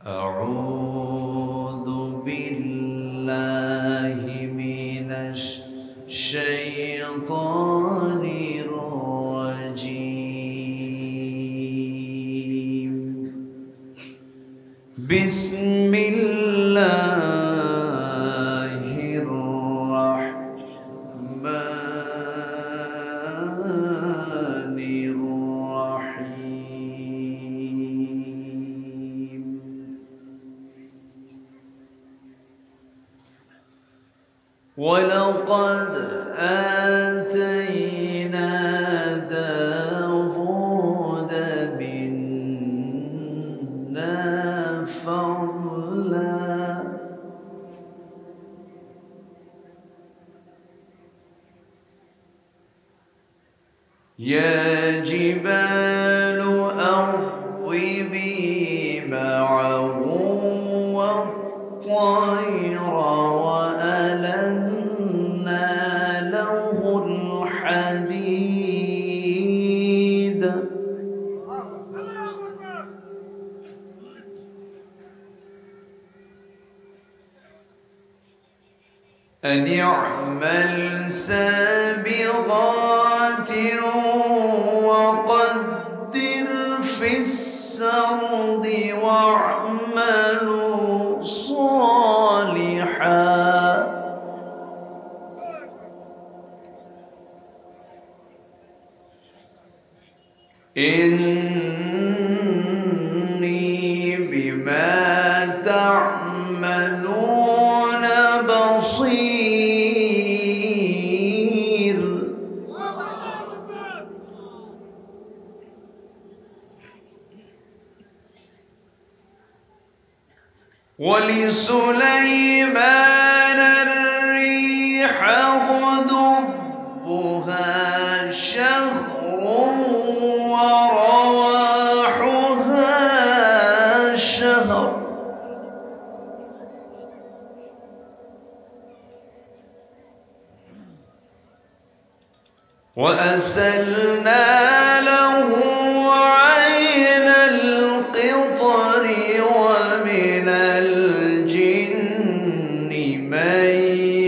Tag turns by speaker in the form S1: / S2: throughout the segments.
S1: أعوذ بالله من الشيطان الرجيم. بسم الله الرحمن الرحيم. ولقد آتينا داود منا فضلا يا جبال أوبي معه والطير وألنا له الحديد أن اعمل سابغات وقدر في السرد واعملوا صالحا إني بما تعملون بصير. ولسليمان الريح غدوها شهر ورواحها شهر وأسلنا له عين القطر ومن الجن من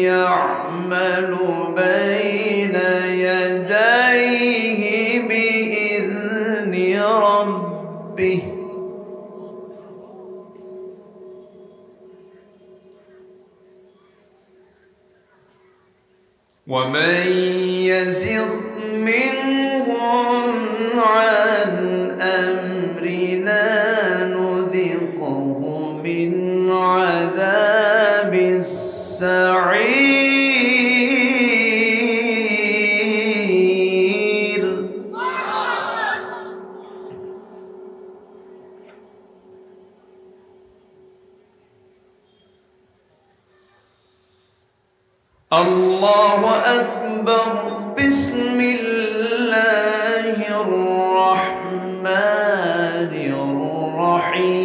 S1: يعمل بين يديه بإذن ربه ومن يزغ منهم عن أمرنا نذقه من عذاب السعير. الله أكبر. بسم الله الرحمن الرحيم.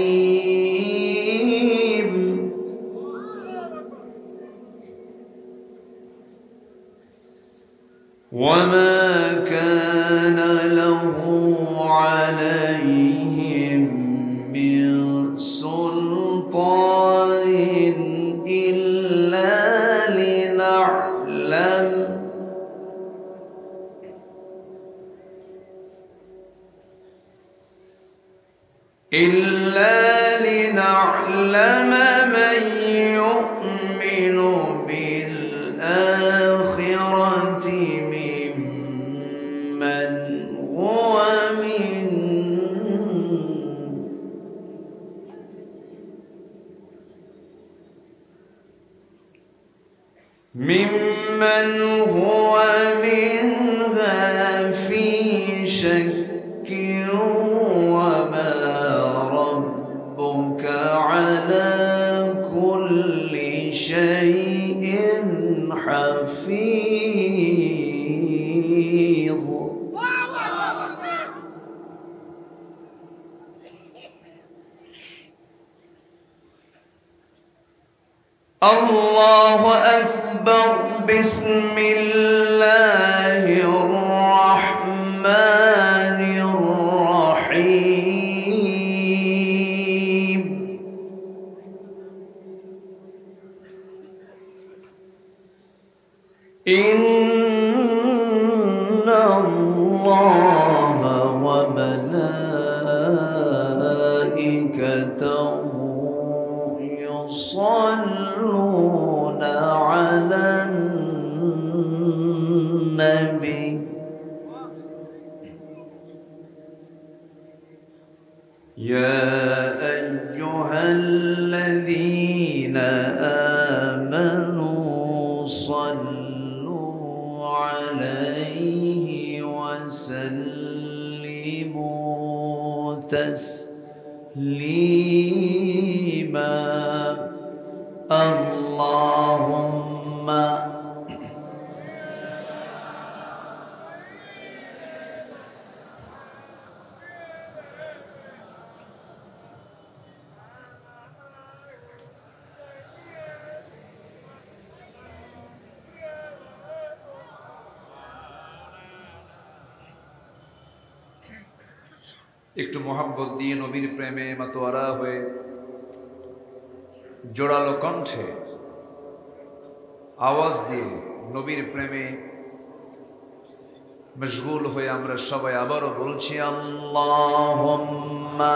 S1: وما كان له عليهم من سلطان إلا لنعلم من يؤمن بالآخرة ممن هو منها في شك وما ربك على كل شيء حفيظ. الله أكبر. بسم الله الرحمن الرحيم. إن الله وملائكته يصلون على النبي يا أيها الذين آمنوا صلوا عليه وسلموا تسليما اللهم
S2: একটু মোহাব্বত দিয়ে নবীর প্রেমে মাতোয়ারা হয়ে জোরালো কণ্ঠে আওয়াজ দিয়ে নবীর প্রেমে মশগুল হয়ে আমরা সবাই আবারও বলছি
S1: আল্লাহুম্মা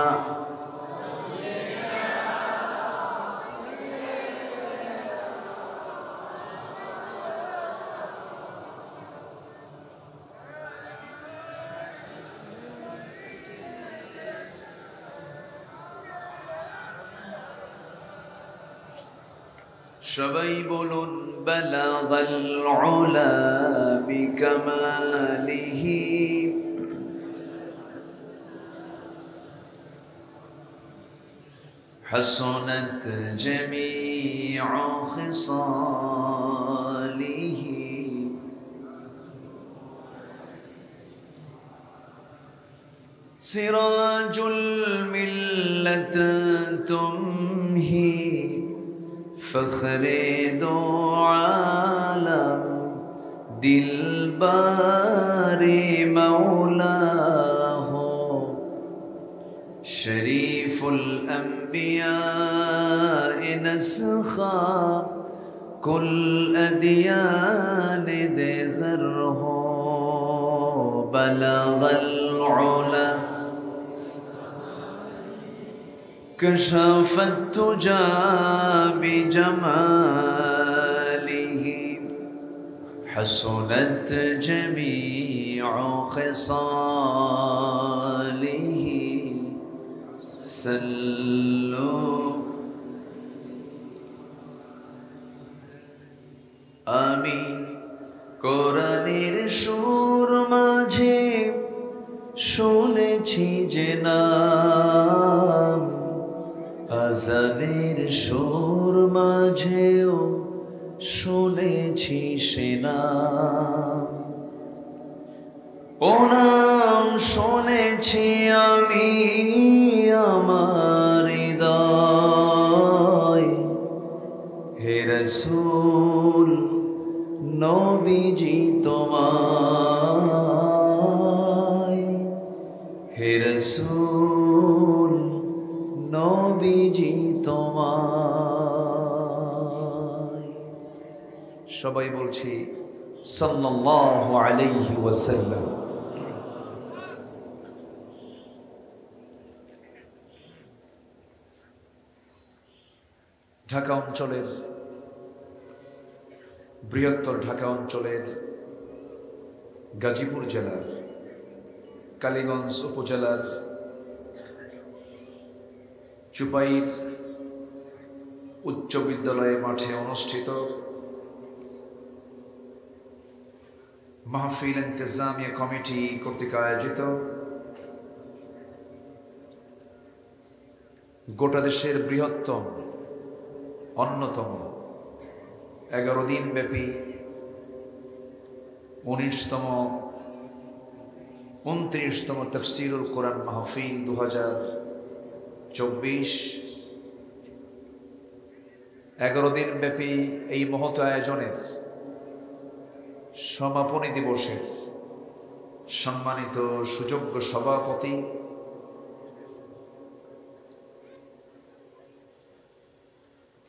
S1: সবাই বলুন বালাগাল উলা বিকামালিহি حسنت جميع خصاله سراج الملة تمهي فخر دو عالم دلبار مولاه شريف الأنبياء نسخا كل أديان دغره بلغ العلا كشف التجى بجماله حسنت جميع خصاله صلوا آمين কোরআনের সুর মাঝে শুনেছি যে নাম আজানের সুর মাঝেও শুনেছি সে নাম ও নাম শুনেছি আমি আমার হৃদয় হে রাসূল নবীজি তোমায় হে রাসূল নবীজি তোমায় সবাই বলছি সাল্লাল্লাহু আলাইহি ওয়াসাল্লাম। ঢাকা অঞ্চলের বৃহত্তর ঢাকা অঞ্চলের গাজীপুর জেলার কালীগঞ্জ উপজেলার চুপাইর উচ্চ বিদ্যালয় মাঠে অনুষ্ঠিত মাহফিল ইন্তেজামিয়া কমিটি কর্তৃক আয়োজিত গোটা দেশের বৃহত্তম অন্যতম 11 দিন ব্যাপী 29তম তাফসীরুল কোরআন মাহফিল 2024 11 দিন ব্যাপী এই মহৎ আয়োজনের সমাপনী দিবসের সম্মানিত সুযোগ্য সভাপতি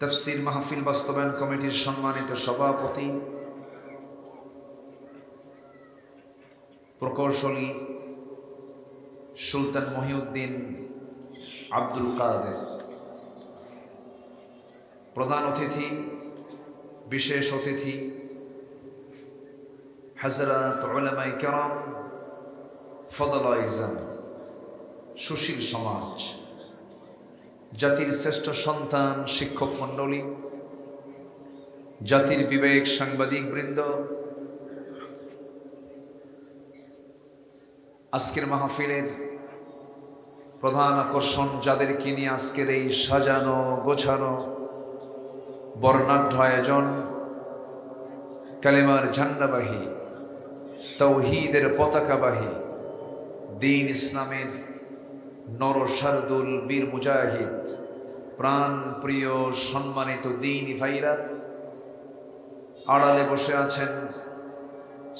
S1: তাফসীর মাহফিল বাস্তবায়ন কমিটির সম্মানিত সভাপতি প্রকৌশলী সুলতান মহিউদ্দিন আব্দুল কাদের, প্রধান অতিথি বিশেষ অতিথি হযরত উলামায়ে কেরাম, ফদলায়ে ইজাম, সুশীল সমাজ, জাতির শ্রেষ্ঠ সন্তান শিক্ষক মণ্ডলী, জাতির বিবেক সাংবাদিক বৃন্দ, আজকের মাহফিলের প্রধান আকর্ষণ যাদেরকে নিয়ে আজকের এই সাজানো গোছানো বর্ণাঢ্য আয়োজন, কালেমার ঝান্ডাবাহী, তাওহীদের পতাকাবাহী, দ্বীন ইসলামের নরশারদুল বীর মুজাহিদ, প্রাণ প্রিয় সম্মানিত দ্বীনি ভাইরা, আড়ালে বসে আছেন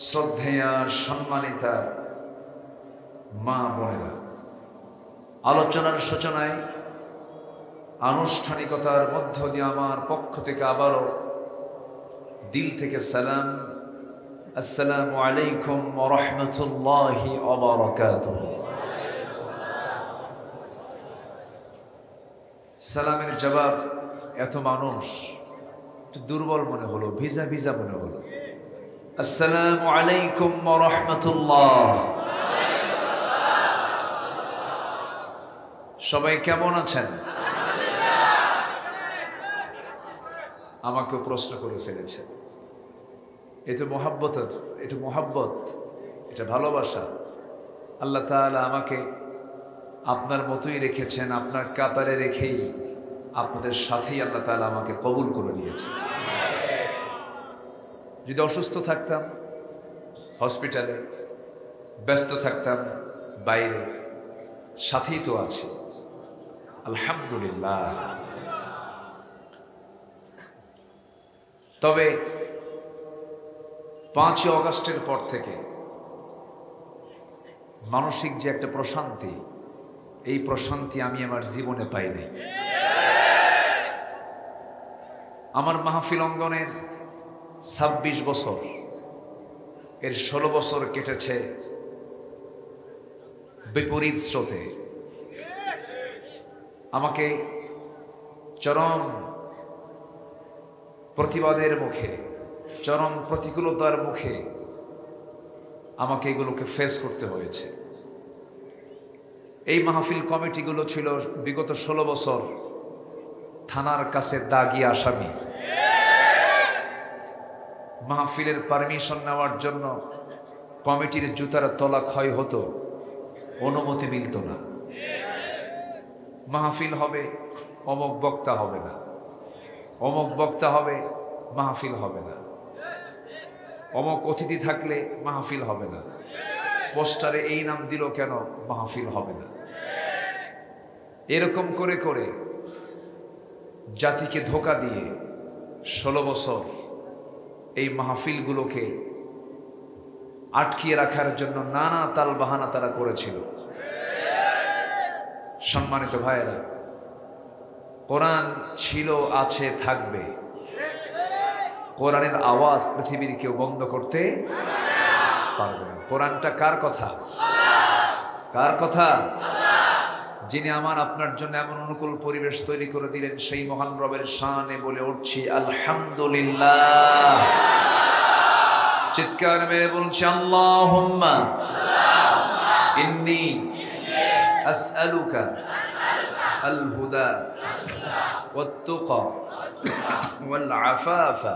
S1: শ্রদ্ধেয়া সম্মানিতা মা বোনেরা। আলোচনার সূচনায় আনুষ্ঠানিকতার মধ্য দিয়ে আমার পক্ষ থেকে আবারও দিল থেকে সালাম, আসসালামু আলাইকুম ওয়া রাহমাতুল্লাহি ওয়া বারাকাতুহু। সালামের জবাব এত মানুষ, একটু দুর্বল মনে হলো, ভিজা ভিজা মনে হলো। আসসালামু আলাইকুম ওয়া রাহমাতুল্লাহ। সবাই কেমন আছেন? আমাকেও প্রশ্ন করে ফেলেছে। এটা মোহাব্বত, এটা মোহাব্বত, এটা ভালোবাসা। আল্লাহ তাআলা আমাকে আপনার মতোই রেখেছেন, আপনার কাতারে রেখেই আপনাদের সাথেই আল্লাহ তাআলা আমাকে কবুল করে নিয়েছেন। যদি অসুস্থ থাকতাম হসপিটালে, ব্যস্ত থাকতাম বাইরে, সাথেই তো আছে, আলহামদুলিল্লাহ। তবে 5ই অগাস্টের পর থেকে মানসিক যে একটা প্রশান্তি, এই প্রশান্তি আমি আমার জীবনে পাই নাই। আমার মাহফিল অঙ্গনের 26 বছর, এর 16 বছর কেটেছে বিপরীত স্রোতে। আমাকে চরম প্রতিবাদের মুখে, চরম প্রতিকূলতার মুখে আমাকে এগুলোকে ফেস করতে হয়েছে। এই মাহফিল কমিটিগুলো ছিল বিগত 16 বছর থানার কাছে দাগি আসামি। মাহফিলের পারমিশন নেওয়ার জন্য কমিটির জুতার তলা ক্ষয় হতো, অনুমতি মিলত না। মাহফিল হবে, অমুক বক্তা হবে না, অমুক বক্তা হবে, মাহফিল হবে না, অমুক অতিথি থাকলে মাহফিল হবে না, পোস্টারে এই নাম দিল কেন, মাহফিল হবে না। এরকম করে করে জাতিকে ধোঁকা দিয়ে 16 বছর এই মাহফিলগুলোকে আটকিয়ে রাখার জন্য নানা তাল বাহানা তারা করেছিল। সম্মানিত ভাইয়েরা, কোরআন ছিল, আছে, থাকবে। কোরআনের আওয়াজ পৃথিবীর কেউ বন্ধ করতে পারবে না। কোরআনটা কার কথা? কার কথা? যিনি আমার আপনার জন্য এমন অনুকূল পরিবেশ তৈরি করে দিলেন, সেই মহান রবের শানে বলে উঠছি আলহামদুলিল্লাহ। চিৎকার মেরে বলছি আল্লাহুম্মা ইন্নী আসআলুকা আল হুদা ওয়াত তুকা ওয়াল আফাফা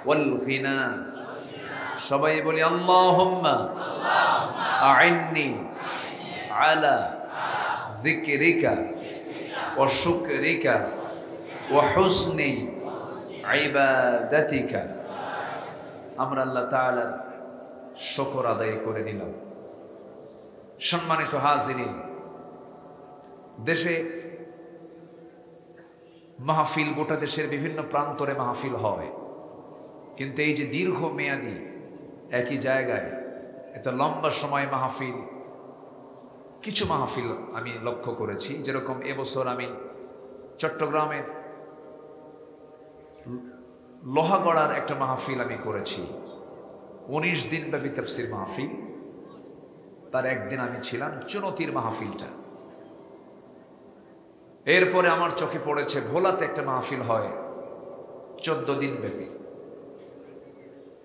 S1: ওয়াল গিনা। সবাই বলি আল্লাহুম্মা আইন্নি আলা যিকরিকা ওয়া শুকরিকা ওয়া হুসনি ইবাদাতিকা। আমরা আল্লাহ তাআলার শুকর আদায় করে নিলাম। সম্মানিত হাজিরিন, দেশে মাহফিল, গোটা দেশের বিভিন্ন প্রান্তরে মাহফিল হয়, কিন্তু এই যে দীর্ঘ মেয়াদী একই জায়গায় এত লম্বা সময় মাহফিল, কিছু মাহফিল আমি লক্ষ্য করেছি। যেরকম এবছর আমি চট্টগ্রামের লোহাগড়ার একটা মাহফিল আমি করেছি, 19 দিন ব্যাপী তাফসীর মাহফিল। তার একদিন আমি ছিলাম চুনতির মাহফিলটা। এরপরে আমার চোখে পড়েছে ভোলাতে একটা মাহফিল হয় 14 দিন ব্যাপী।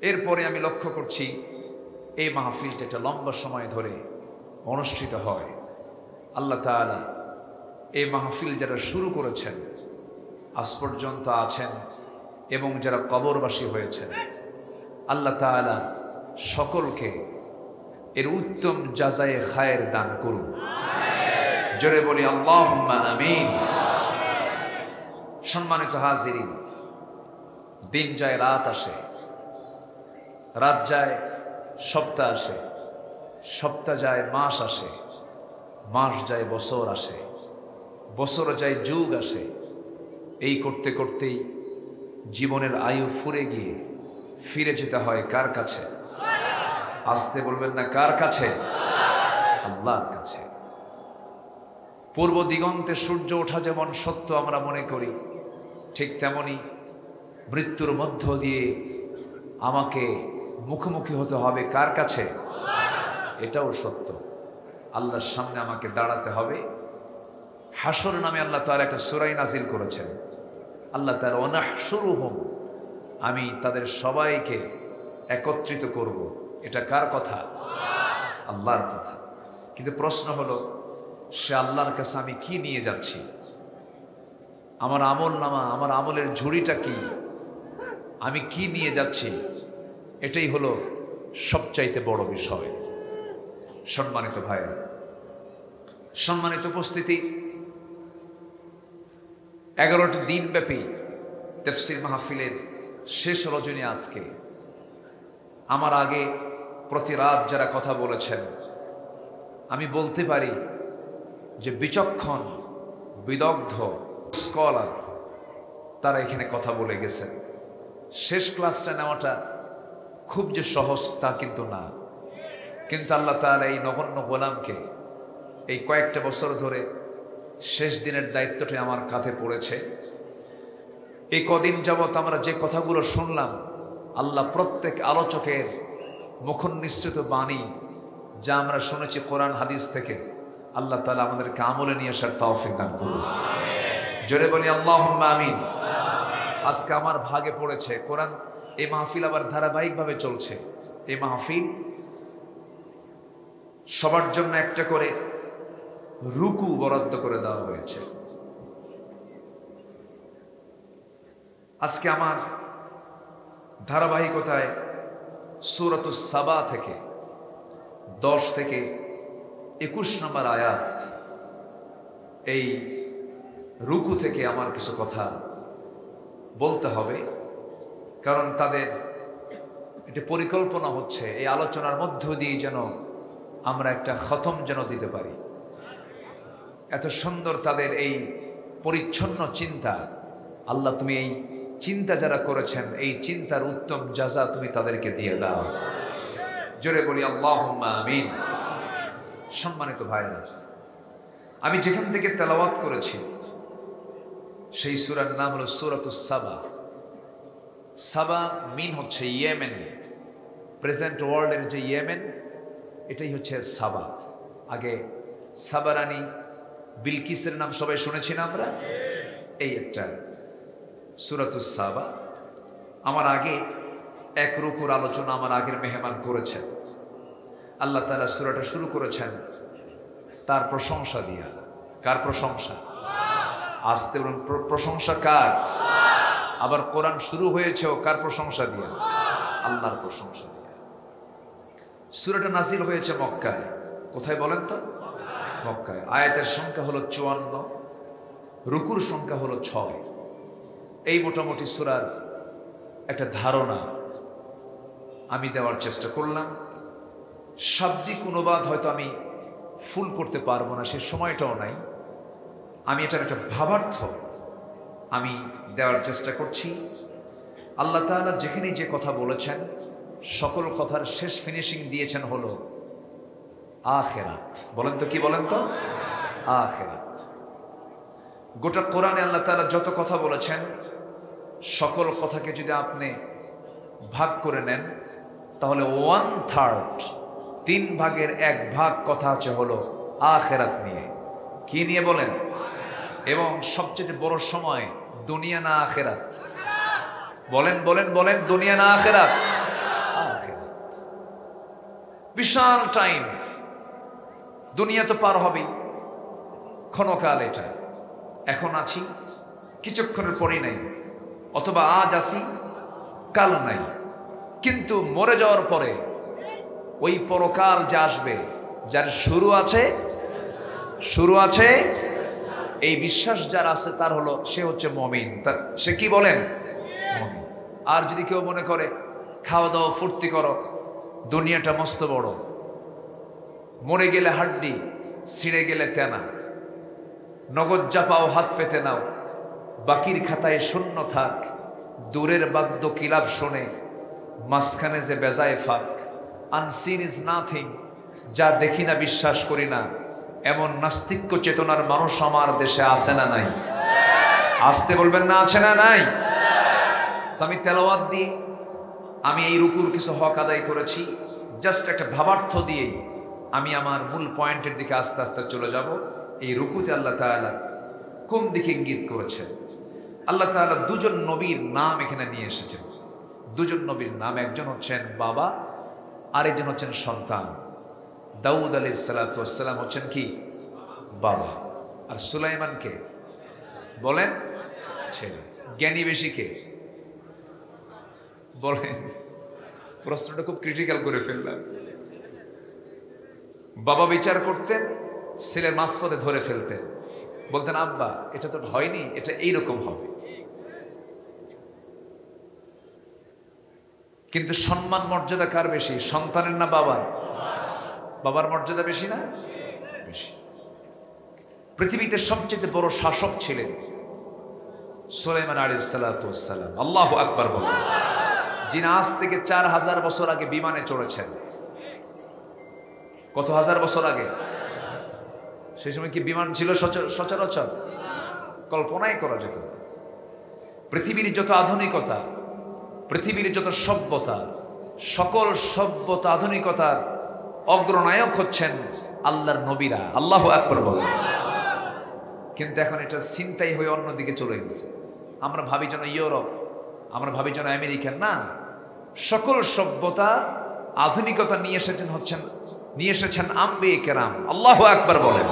S1: এরপরে আমি লক্ষ্য করছি এই মাহফিলটা একটা লম্বা সময় ধরে অনুষ্ঠিত হয়। আল্লাহ তাআলা এই মাহফিল যারা শুরু করেছেন আজ পর্যন্ত আছেন এবং যারা কবরবাসী হয়েছেন, আল্লাহ তাআলা সকলকে এর উত্তম জাযায়ে খায়ের দান করুন। জোরে বলি আল্লাহুম্মা আমিন। সম্মানিত হাজিরিন, দিন যায় রাত আসে, রাত যায় সপ্তাহ আসে, সপ্তাহ যায় মাস আসে, মাস যায় বছর আসে, বছর যায় যুগ আসে। এই করতে করতেই জীবনের আয়ু ফুরে গিয়ে ফিরে যেতে হয় কার কাছে? আসতে বলবেন না, কার কাছে? আল্লাহর কাছে। পূর্ব দিগন্তে সূর্য ওঠা যেমন সত্য আমরা মনে করি, ঠিক তেমনি মৃত্যুর মধ্য দিয়ে আমাকে মুখোমুখি হতে হবে কার কাছে? এটাও সত্য। আল্লাহর সামনে আমাকে দাঁড়াতে হবে। হাসর নামে আল্লাহ তাআলা একটা সূরা নাজিল করেছেন। আল্লাহ তাআলা ওয়ানাহশুরুহুম, আমি তাদের সবাইকে একত্রিত করব। এটা কার কথা? আল্লাহর কথা। কিন্তু প্রশ্ন হলো, সে আল্লাহর কাছে আমি কি নিয়ে যাচ্ছি? আমার আমল নামা, আমার আমলের ঝুড়িটা কি? আমি কি নিয়ে যাচ্ছি? এটাই হলো সবচাইতে বড় বিষয়। সম্মানিত ভাইরা, সম্মানিত উপস্থিতি, 11টি দিন ব্যাপী তাফসীর মাহফিলের শেষ রজনী আজকে। আমার আগে প্রতি রাত যারা কথা বলেছেন, আমি বলতে পারি যে বিচক্ষণ, বিদগ্ধ স্কলার তারা এখানে কথা বলে গেছেন। শেষ ক্লাসটা নেওয়াটা খুব যে সহজ তা কিন্তু না। কিন্তু আল্লাহ তাআলা এই নগণ্য গোলামকে এই কয়েকটা বছর ধরে শেষ দিনের দায়িত্বটি আমার কাঁধে পড়েছে। এই কদিন যাবৎ আমরা যে কথাগুলো শুনলাম, আল্লাহ প্রত্যেক আলোচকের মুখনিসৃত বাণী যা আমরা শুনেছি কোরআন হাদিস থেকে, আল্লাহ তাআলা আমাদেরকে আমলে নিয়ে আসার তৌফিক দান করুন। জোরে বলি আল্লাহুম্মা আমিন। আজকে আমার ভাগে পড়েছে কোরআন, এই মাহফিল আবার ধারাবাহিকভাবে চলছে। এই মাহফিল সবার জন্য একটা করে রুকু বরাদ্দ করে দেওয়া হয়েছে। আজকে আমার ধারাবাহিকতায় সূরাতুস সাবা থেকে 10 থেকে 21 নম্বর আয়াত, এই রুকু থেকে আমার কিছু কথা বলতে হবে। কারণ তাদের একটা পরিকল্পনা হচ্ছে এই আলোচনার মধ্য দিয়ে যেন আমরা একটা খতম যেন দিতে পারি। এত সুন্দর তাদের এই পরিচ্ছন্ন চিন্তা। আল্লাহ, তুমি এই চিন্তা যারা করেছেন, এই চিন্তার উত্তম জাযা তুমি তাদেরকে দিয়ে দাও। জোরে বলি আল্লাহুম্মা আমিন। সম্মানিত ভাইরা, আমি যেখান থেকে তেলাওয়াত করেছি সেই সূরার নাম হলো সূরাতুস সাবা। সাবা মিন হচ্ছে ইয়েমেন, প্রেজেন্ট ওয়ার্ল্ডের যে ইয়েমেন, এটাই হচ্ছে সাবা। আগে সাবারানী বিলকিসের নাম সবাই শুনেছি না আমরা? এই একটা সূরাতুস সাবা। আমার আগে এক রুকুর আলোচনা আমার আগের মেহমান করেছেন। আল্লাহ তাআলা সূরাটা শুরু করেছেন তার প্রশংসা দিয়া। কার প্রশংসা? আসতে বলুন, প্রশংসা কার? আবার কোরআন শুরু হয়েছেও কার প্রশংসা দিয়া? আল্লাহর প্রশংসা দিয়া। সূরাটা নাজিল হয়েছে মক্কায়। কোথায় বলেন তো? মক্কায়। আয়াতের সংখ্যা হলো 54, রুকুর সংখ্যা হলো 6। এই মোটামুটি সূরার একটা ধারণা আমি দেওয়ার চেষ্টা করলাম। শাব্দিক অনুবাদ হয়তো আমি ফুল করতে পারবো না, সে সময়টাও নাই। আমি এটার একটা ভাবার্থ আমি দেওয়ার চেষ্টা করছি। আল্লাহ তাআলা যেখানে যে কথা বলেছেন, সকল কথার শেষ ফিনিশিং দিয়েছেন হলো আখিরাত। বলেন তো, কি বলেন তো? আখিরাত। গোটা কোরআনে আল্লাহ তাআলা যত কথা বলেছেন, সকল কথাকে যদি আপনি ভাগ করে নেন, তাহলে 1/3 3 ভাগের 1 ভাগ কথা আছে হলো আখিরাত নিয়ে। কি নিয়ে বলেন? এবং সবচেয়ে বড় সময় দুনিয়া না আখিরাত? বলেন বলেন বলেন, দুনিয়া না আখিরাত? আখিরাত। বিশাল টাইম। দুনিয়া তো পার হবেই, ক্ষণকাল। এটা এখন আছি, কিছুক্ষণের পরেই নাই, অথবা আজ আসি কাল নাই। কিন্তু মরে যাওয়ার পরে ওই পরকাল যা আসবে, যার শুরু আছে, এই বিশ্বাস যার আছে তার হলো, সে হচ্ছে মুমিন। সে কি বলেন? মুমিন। আর যদি কেউ মনে করে খাওয়া দাওয়া ফুর্তি করো, দুনিয়াটা মস্ত বড়, মরে গেলে হাড্ডি, ছিঁড়ে গেলে তেনা, নগদ জাপাও হাত পেতে নাও, বাকির খাতায় শূন্য থাক, দূরের বাদ্য কিলাপ শোনে, মাঝখানে যে বেজায় ফাঁক, আনসিন ইজ নাথিং, যা দেখি না বিশ্বাস করি না, এমন নাস্তিক্য চেতনার মানুষ আমার দেশে আছে না নাই? আসতে বলবেন না, আছে না নাই? তো আমি তেলাওয়াত দিয়ে, আমি এই রুকুর কিছু হক আদায় করেছি, জাস্ট একটা ভাবার্থ দিয়ে আমি আমার মূল পয়েন্টের দিকে আস্তে আস্তে চলে যাব। এই রুকুতে আল্লাহ তাআলা কোন দিকে ইঙ্গিত করেছেন? আল্লাহ তাআলা দুজন নবীর নাম এখানে নিয়ে এসেছেন। দুজন নবীর নাম, একজন হচ্ছেন বাবা, আরেকজন হচ্ছেন সন্তান। দাউদ আলাইহিস সালাতু ওয়াস সালাম হচ্ছেন কি? বাবা। আর সুলাইমান কে বলেন? ছেলে। জ্ঞানী বেশি কে বলেন? প্রশ্নটা খুব ক্রিটিক্যাল করে ফেললাম। বাবা বিচার করতেন, ছেলের মাঝপথে ধরে ফেলতেন, বলতেন আব্বা এটা তো হয়নি, এটা এইরকম হবে। কিন্তু সম্মান মর্যাদা কার বেশি, সন্তানের না বাবার? বাবার মর্যাদা বেশি না? বেশি। পৃথিবীতে সবচেয়ে বড় শাসক ছিলেন সুলাইমান আলাইহিস সালাতু ওয়াস সালাম। আল্লাহু আকবার বলেন। যিনি আজ থেকে 4000 বছর আগে বিমানে চড়েছেন। কত হাজার বছর আগে? সেই সময় কি বিমান ছিল সচরাচর? কল্পনাই করা যেত। পৃথিবীর যত আধুনিকতা, পৃথিবীর যত সভ্যতা, সকল সভ্যতা আধুনিকতার অগ্রনায়ক হচ্ছেন আল্লাহর নবীরা। আল্লাহু আকবার বলেন। কিন্তু এখন এটা চিন্তাই হয়ে অন্যদিকে চলে গেছে। আমরা ভাবি যেন ইউরোপ, আমরা ভাবি যেন আমেরিকা। না, সকল সভ্যতা আধুনিকতা নিয়ে এসেছেন আম্বিয়ে কেরাম। আল্লাহু আকবার বলেন।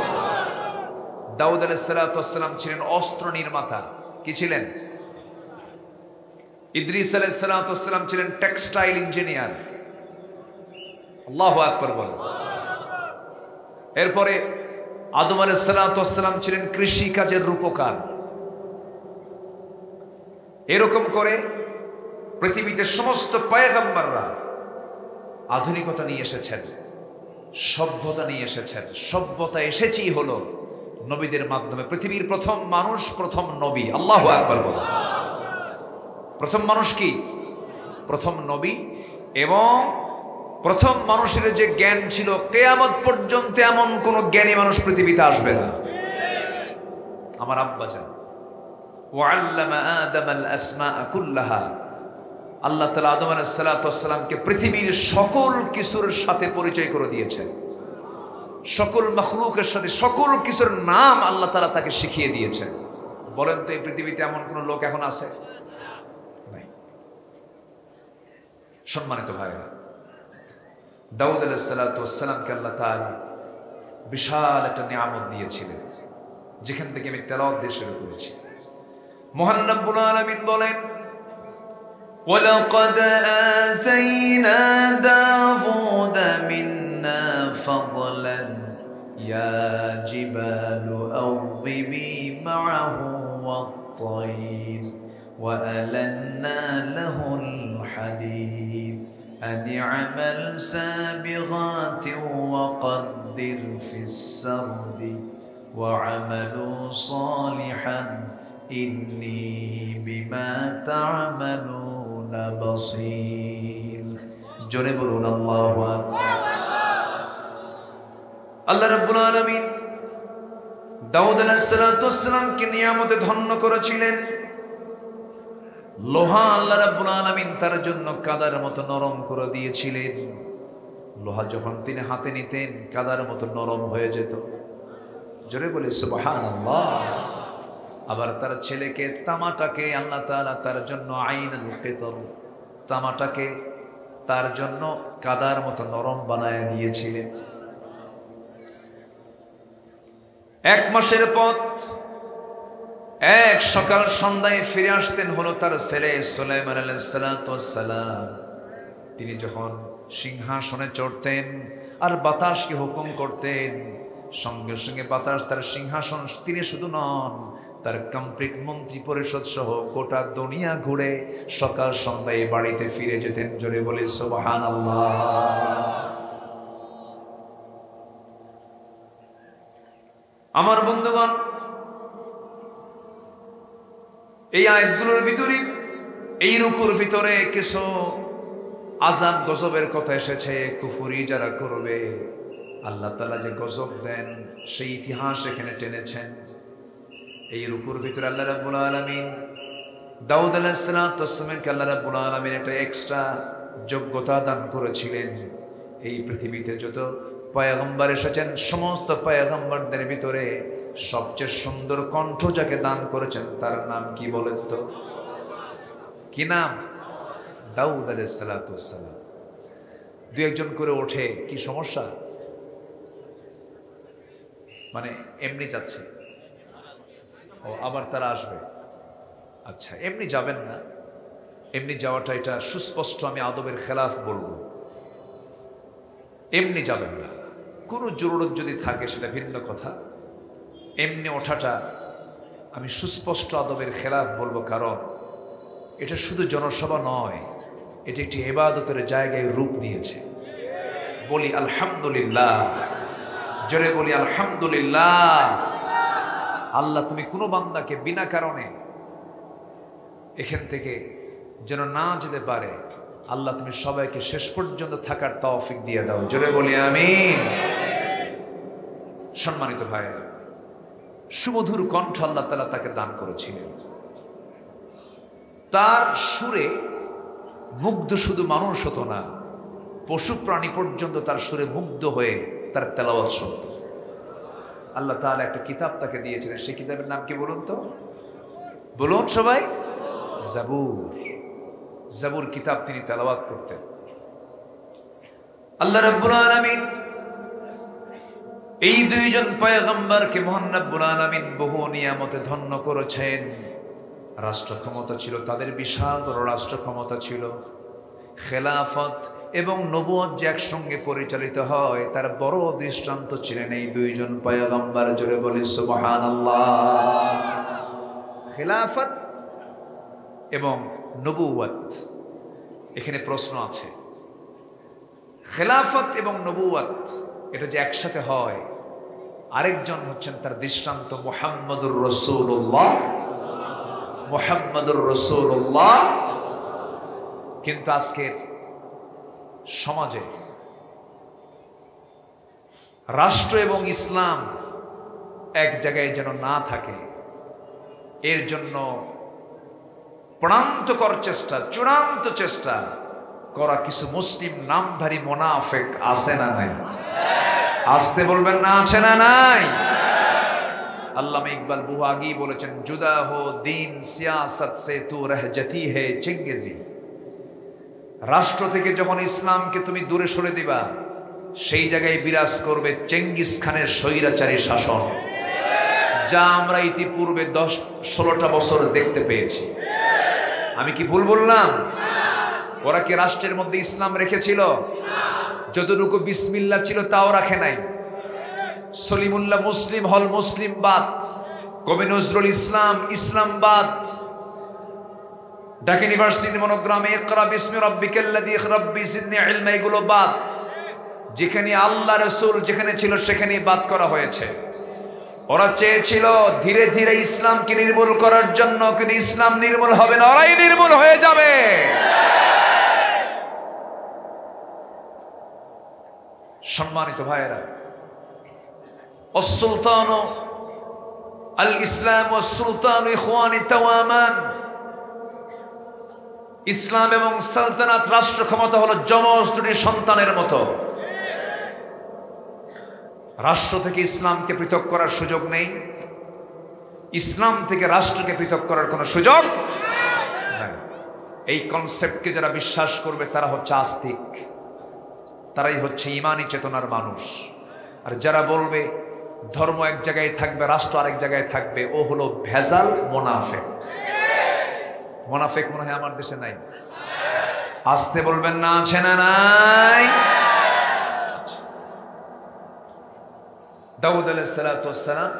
S1: দাউদ আলাইহিস সালাতু ওয়াস সালাম ছিলেন অস্ত্র নির্মাতা। কি ছিলেন? ইদ্রিস আলাইহিস সালাতু ওয়াস সালাম ছিলেন টেক্সটাইল ইঞ্জিনিয়ার। আল্লাহু আকবার বলেন। এরপরে আদম আলাইহিস সালাতু ওয়াস সালাম ছিলেন কৃষি কাজের রূপকার। এরকম করে পৃথিবীতে সমস্ত পয়গম্বররা আধুনিকতা নিয়ে এসেছেন, সভ্যতা নিয়ে এসেছেন। সভ্যতা এসেছেই হলো নবীদের মাধ্যমে। পৃথিবীর প্রথম মানুষ, প্রথম নবী। আল্লাহু আকবার বলেন। প্রথম মানুষ কি? প্রথম নবী। এবং প্রথম মানুষের যে জ্ঞান ছিল, কিয়ামত পর্যন্ত এমন কোন জ্ঞানী মানুষ পৃথিবীতে আসবে না। আমার আব্বা জান, ওয়াল্লামা আদম আল আসমাআ কুল্লাহা, আল্লাহ তাআলা আদম আলাইহিস সালাতু ওয়াস সালামকে পৃথিবীর সকল কিছুর সাথে পরিচয় করে দিয়েছেন। সকল মাখলুকের সাথে সকল কিছুর নাম আল্লাহ তাআলা তাকে শিখিয়ে দিয়েছেন। বলেন তো এই পৃথিবীতে এমন কোন লোক এখন আছে? নাই। সম্মানিত ভাইরা, দাউদ আলাইহিস সালাতু ওয়াস সালামকে আল্লাহ তাআলা বিশাল একটা নিয়ামত দিয়েছিলেন, যেখান থেকে আমি তেলাওয়াত দিয়ে শুরু করেছি। মহান রব্বুল আলামিন বলেন, وَلَقَدْ آتَيْنَا دَاوُودَ مِنَّا فَضْلًا يَا جِبَالُ أَوِّبِي مَعَهُ وَالطَّيْرَ وَأَلَنَّا لَهُ الْحَدِيدَ أَنِ اعْمَلْ سَابِغَاتٍ وَقَدِّرْ فِي السَّرْدِ وَاعْمَلُوا صَالِحًا إِنِّي بِمَا تَعْمَلُونَ بَصِيرٌ। জোরে বলুন আল্লাহু আকবার। আল্লাহ রাব্বুল আলামিন দাউদ আলাইহিস সালাতু ওয়াস সালামকে নিয়ামতে ধন্য করেছিলেন। লোহা আল্লাহ রাব্বুল আলামিন তার জন্য কাদার মতো নরম করে দিয়েছিলেন। লোহা যখন তিনি হাতে নিতেন কাদার মতো নরম হয়ে যেত। জোরে বলি সুবহানাল্লাহ। আবার তার ছেলেকে তামাটাকে আল্লাহ তাআলা তার জন্য আইনুল কিতর, তামাটাকে তার জন্য কাদার মতো নরম বানায় দিয়েছিলেন। 1 মাসের পথ, এক সকাল সন্ধ্যায় ফিরে আসতেন হলো তার ছেলে সুলাইমান আলাইহিস সালাতু ওয়াস সালাম। তিনি যখন সিংহাসনে চড়তেন আর বাতাসকে হুকুম করতেন, সঙ্গে সঙ্গে বাতাস তার সিংহাসন, তিনি শুধু নন, তার কমপ্লিট মন্ত্রী পরিষদ সহ গোটা দুনিয়া ঘুরে সকাল সন্ধ্যায় বাড়িতে ফিরে যেতেন। জোরে বলে সুবহানাল্লাহ। আমার বন্ধুগণ, এই আয়াতগুলোর ভিতরে, এই রুকুর ভিতরে কিছু আযাব গজবের কথা এসেছে। কুফরি যারা করবে আল্লাহ তাআলা যে গজব দেন সেই ইতিহাস এখানে টেনেছেন। এই রুকুর ভিতরে আল্লাহ রাব্বুল আলামিন দাউদ আলাইহিস সালামকে আল্লাহ রাব্বুল আলামিন একটা এক্সট্রা যোগ্যতা দান করেছিলেন। এই পৃথিবীতে যত পয়গম্বর এসেছেন, সমস্ত পয়গম্বরদের ভিতরে সবচেয়ে সুন্দর কণ্ঠ যাকে দান করেছেন তার নাম কি বলেন তো? কি নাম? দাউদ আলাইহিস সালাম। 2-1 জন করে ওঠে, কি সমস্যা? মানে এমনি যাচ্ছে? ও আবার তারা আসবে? আচ্ছা, এমনি যাবেন না। এমনি যাওয়াটা এটা সুস্পষ্ট আমি আদবের খেলাফ বলবো। এমনি যাবেন না, কোনো জরুরত যদি থাকে সেটা ভিন্ন কথা। এমনি ওঠাটা আমি সুস্পষ্ট আদবের খেলাফ বলবো, কারণ এটা শুধু জনসভা নয়, এটি একটি ইবাদতের জায়গায় রূপ নিয়েছে। বলি আলহামদুলিল্লাহ, জোরে বলি আলহামদুলিল্লাহ। আল্লাহ তুমি কোনো বান্দাকে বিনা কারণে এখান থেকে যেন না যেতে পারে, আল্লাহ তুমি সবাইকে শেষ পর্যন্ত থাকার তৌফিক দিয়ে দাও। জোরে বলি আমিন। সম্মানিত ভাইরা, সুমধুর কণ্ঠ আল্লাহ তাআলা তাকে দান করেছিলেন। তার সুরে মুগ্ধ শুধু মানুষ হতো না, পশু প্রাণী পর্যন্ত তার সুরে মুগ্ধ হয়ে তার তেলাওয়াত শুনত। আল্লাহ তাআলা একটা কিতাব তাকে দিয়েছিলেন, সেই কিতাবের নাম কি বলুন তো? বলুন সবাই। জাবুর। জাবুর কিতাব তিনি তেলাওয়াত করতেন। আল্লাহ রাব্বুল আলামিন এই 2 জন পয়গম্বরকে মহান রাব্বুল আলামিন বহু নিয়ামতে ধন্য করেছেন। রাষ্ট্র ক্ষমতা ছিল তাদের, বিশাল বড় রাষ্ট্র ক্ষমতা ছিল। খেলাফত এবং নবুয়ত যে একসঙ্গে পরিচালিত হয় তার বড় দৃষ্টান্ত ছিলেন এই 2 জন পয়গম্বর। জোরে বলি সুবহানাল্লাহ। খেলাফত এবং নবুয়ত, এখানে প্রশ্ন আছে। খেলাফত এবং নবুয়ত এটা যে একসাথে হয়, আরেকজন হচ্ছেন তার দৃষ্টান্ত মুহাম্মদুর রাসূলুল্লাহ। মুহাম্মদুর রাসূলুল্লাহ। কিন্তু আজকের সমাজে রাষ্ট্র এবং ইসলাম এক জায়গায় যেন না থাকে, এর জন্য প্রাণান্তকর চেষ্টা, চূড়ান্ত চেষ্টা করা কিছু মুসলিম নামধারী মুনাফিক আছে না নাই? আসতে বলবেন না, আছে না নাই? আল্লামা ইকবাল বহু আগেই বলেছেন, জুদা হো দিন সিয়াসত সে তু রহ জাতি হে চেঙ্গেজি। রাষ্ট্র থেকে যখন ইসলামকে তুমি দূরে সরে দিবা, সেই জায়গায় বিরাজ করবে চেঙ্গিস খানের স্বৈরাচারী শাসন, যা আমরা ইতিপূর্বে 10-16টা বছর দেখতে পেয়েছি। আমি কি ভুল বললাম? ওরা কি রাষ্ট্রের মধ্যে ইসলাম রেখেছিল? যতটুকু বিসমিল্লাহ ছিল তাও রাখে নাই। সলিমুল্লাহ মুসলিম হল মুসলিমবাদ, কবি নজরুল ইসলাম ইসলামবাদ, ঢাকা ইউনিভার্সিটি মনোগ্রামে ইকরা বিসমি রাব্বিকাল্লাযী রাব্বি জিদনি ইলমা, এগুলো বাদ। যেখানে আল্লাহ রাসূল যেখানে ছিল সেখানেই বাদ করা হয়েছে। ওরা চেয়েছিল ধীরে ধীরে ইসলামকে নির্মূল করার জন্য, কিন্তু ইসলাম নির্মূল হবে না, ওরাই নির্মূল হয়ে যাবে। সম্মানিত ভাইয়েরা, السلطان الإسلام والسلطان إخوان توامان। ইসলাম এবং সালতানাত রাষ্ট্র ক্ষমতা হলো যমজ দুটি সন্তানের মতো। রাষ্ট্র থেকে ইসলামকে পৃথক করার সুযোগ নেই, ইসলাম থেকে রাষ্ট্রকে পৃথক করার কোনো সুযোগ নাই। এই কনসেপ্টকে যারা বিশ্বাস করবে তারা হচ্ছে আস্তিক, তারাই হচ্ছে ইমানি চেতনার মানুষ। আর যারা বলবে ধর্ম এক জায়গায় থাকবে, রাষ্ট্র আরেক জায়গায় থাকবে, ও হলো ভেজাল মোনাফেক। মোনাফেক মনে হয় আমার দেশে নাই, আসতে বলবেন না, আছে না নাই? দাউদ আলাইহিস সালাতু ওয়াস সালাম,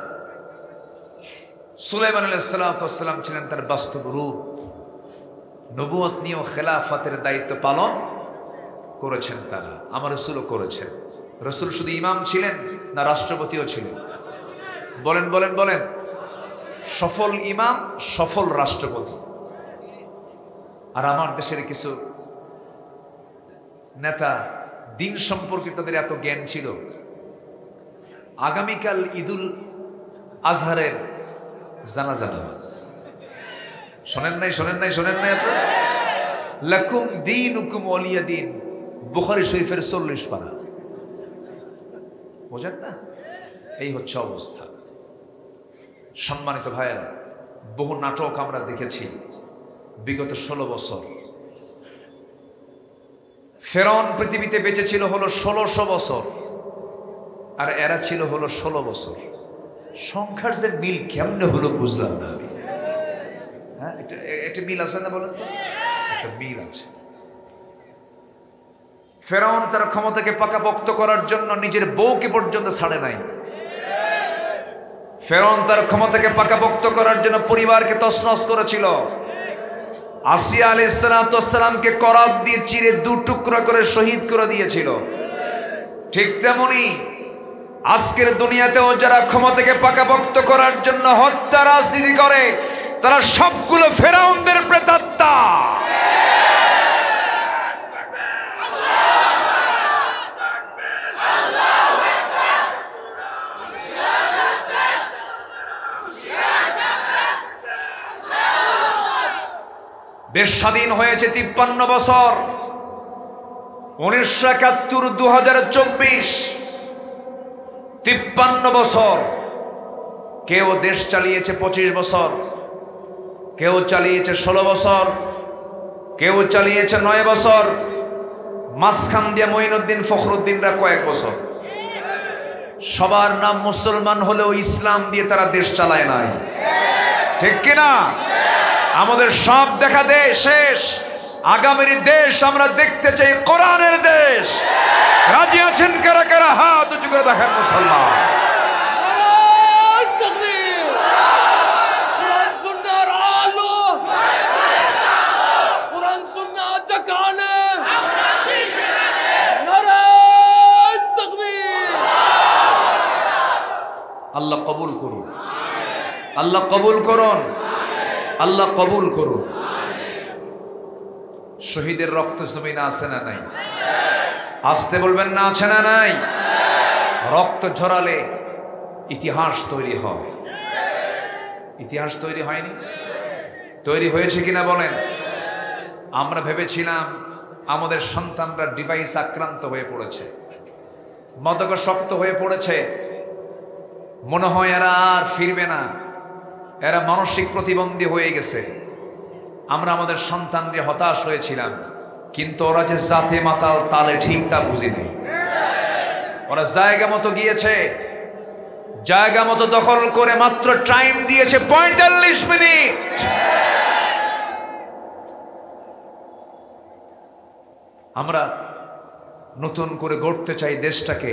S1: সুলাইমান আলাইহিস সালাতু ওয়াস সালাম ছিলেন তার বাস্তব রূপ। নবুয়ত নিয়ে খেলাফতের দায়িত্ব পালন করেছেন তারা, আমার রাসূলও করেছেন। রাসূল শুধু ইমাম ছিলেন না রাষ্ট্রপতিও ছিলেন? বলেন বলেন বলেন। সফল ইমাম, সফল রাষ্ট্রপতি। আর আমার দেশের কিছু নেতা দিন সম্পর্কে তাদের এত জ্ঞান ছিল, আগামীকাল ঈদুল আজহারের জানাজা নামাজ শোনেন নাই? শোনেন নাই? শোনেন নাই? লাকুম দীনুকুম ওয়ালিয়া দীন, বুখারী শরীফের 40 পারা। বোঝেন না? এই হচ্ছে অবস্থা। সম্মানিত ভাইয়েরা, বহু নাটক আমরা দেখেছি বিগত 16 বছর। ফেরাউন পৃথিবীতে বেঁচে ছিল হলো 1600 বছর, আর এরা ছিল হলো 16 বছর। সংখ্যার যে মিল কেমনে হলো বুঝলাম না আমি। হ্যাঁ, এটা মিল আছে না বলেন তো? একটা মিল আছে। ফেরাউন তার ক্ষমতাকে পাকাপোক্ত করার জন্য নিজের বউকে পর্যন্ত ছাড়ে নাই। ফেরাউন তার ক্ষমতাকে পাকাপোক্ত করার জন্য পরিবারকে তছনছ করেছিল। আসিয়া আলাইহিস সালামকে করাত দিয়ে চিরে 2 টুকরা করে শহীদ করে দিয়েছিল। ঠিক তেমনি আজকের দুনিয়াতেও যারা ক্ষমতাকে পাকাপোক্ত করার জন্য হত্যা রাজনীতি করে, তারা সবগুলো ফেরাউনদের প্রেতাত্মা। দেশ স্বাধীন হয়েছে 53 বছর, 1971, 2024, 53 বছর। কেউ দেশ চালিয়েছে 25 বছর, কেউ চালিয়েছে 16 বছর, কেউ চালিয়েছে 9 বছর, মাঝখান দিয়ে মঈনুদ্দিন ফখরুদ্দিনরা কয়েক বছর। সবার নাম মুসলমান হলেও ইসলাম দিয়ে তারা দেশ চালায় নাই, ঠিক কিনা? আমাদের সব দেখা শেষ। আগামীর দেশ আমরা দেখতে চাই কোরআনের দেশ। রাজি আছেন কারা কারা? হাত উঁচু করে দেখেন মুসলমান। আল্লাহ কবুল করুন, আল্লাহ কবুল করুন, আল্লাহ কবুল করুন। শহীদের রক্ত জমিনে আছে না নাই? আসতে বলবেন না, আছে না নাই? রক্ত ঝরালে ইতিহাস তৈরি হয়। ইতিহাস তৈরি হয়নি? তৈরি হয়েছে কিনা বলেন? আমরা ভেবেছিলাম আমাদের সন্তানরা ডিভাইস আক্রান্ত হয়ে পড়েছে, মাদকাসক্ত হয়ে পড়েছে, মনে হয় এরা আর ফিরবে না, এরা মানসিক প্রতিবন্ধী হয়ে গেছে। আমরা আমাদের সন্তানদের হতাশ হয়েছিলাম, কিন্তু ওরা যে জাতে মাতাল তালে ঠিকটা বুঝিনি। ওরা জায়গা মতো গিয়েছে, জায়গা মতো দখল করে মাত্র টাইম দিয়েছে 45 মিনিট। আমরা নতুন করে গড়তে চাই দেশটাকে,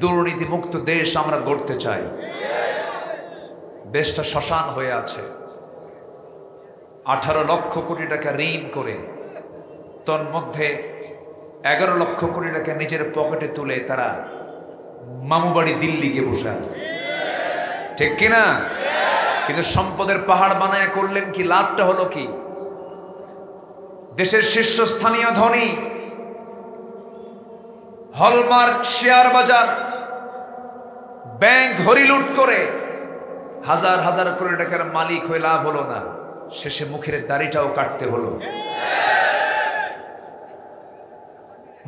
S1: দুর্নীতি মুক্ত দেশ আমরা গড়তে চাই। দেশটা শ্মশান হয়ে আছে। 18 লক্ষ কোটি টাকা ঋণ করে তোর মধ্যে 11 লক্ষ কোটি টাকা নিজের পকেটে তুলে তারা মামুবাড়ি দিল্লি গিয়ে বসে আছে, ঠিক কিনা? কিন্তু সম্পদের পাহাড় বানায় করলেন কি? লাভটা হলো কি? দেশের শীর্ষস্থানীয় ধনী হলমার্ক শেয়ার বাজার, ব্যাংক হরিলুট করে হাজার হাজার কোটি টাকার মালিক হয়ে লাভ হলো না, শেষে মুখের দাড়িটাও কাটতে হলো।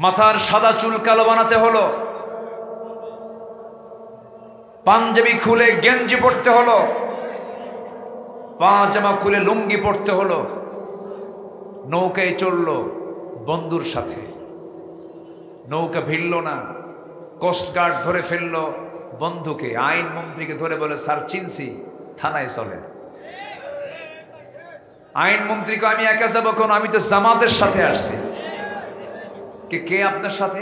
S1: মাথার সাদা চুল কালো বানাতে হলো, পাঞ্জাবি খুলে গেঞ্জি পড়তে হলো, পাজামা খুলে লুঙ্গি পড়তে হলো, নৌকায় চললো বন্ধুর সাথে, নৌকা ভিড়ল না, কোস্টগার্ড ধরে ফেললো বন্ধুকে, আইন মন্ত্রীকে ধরে বলে স্যার চিনছি, থানায় চলে। আইন মন্ত্রীকে আমি একা যাবো কোন, আমি তো জামাতের সাথে আসছি। কে আপনার সাথে?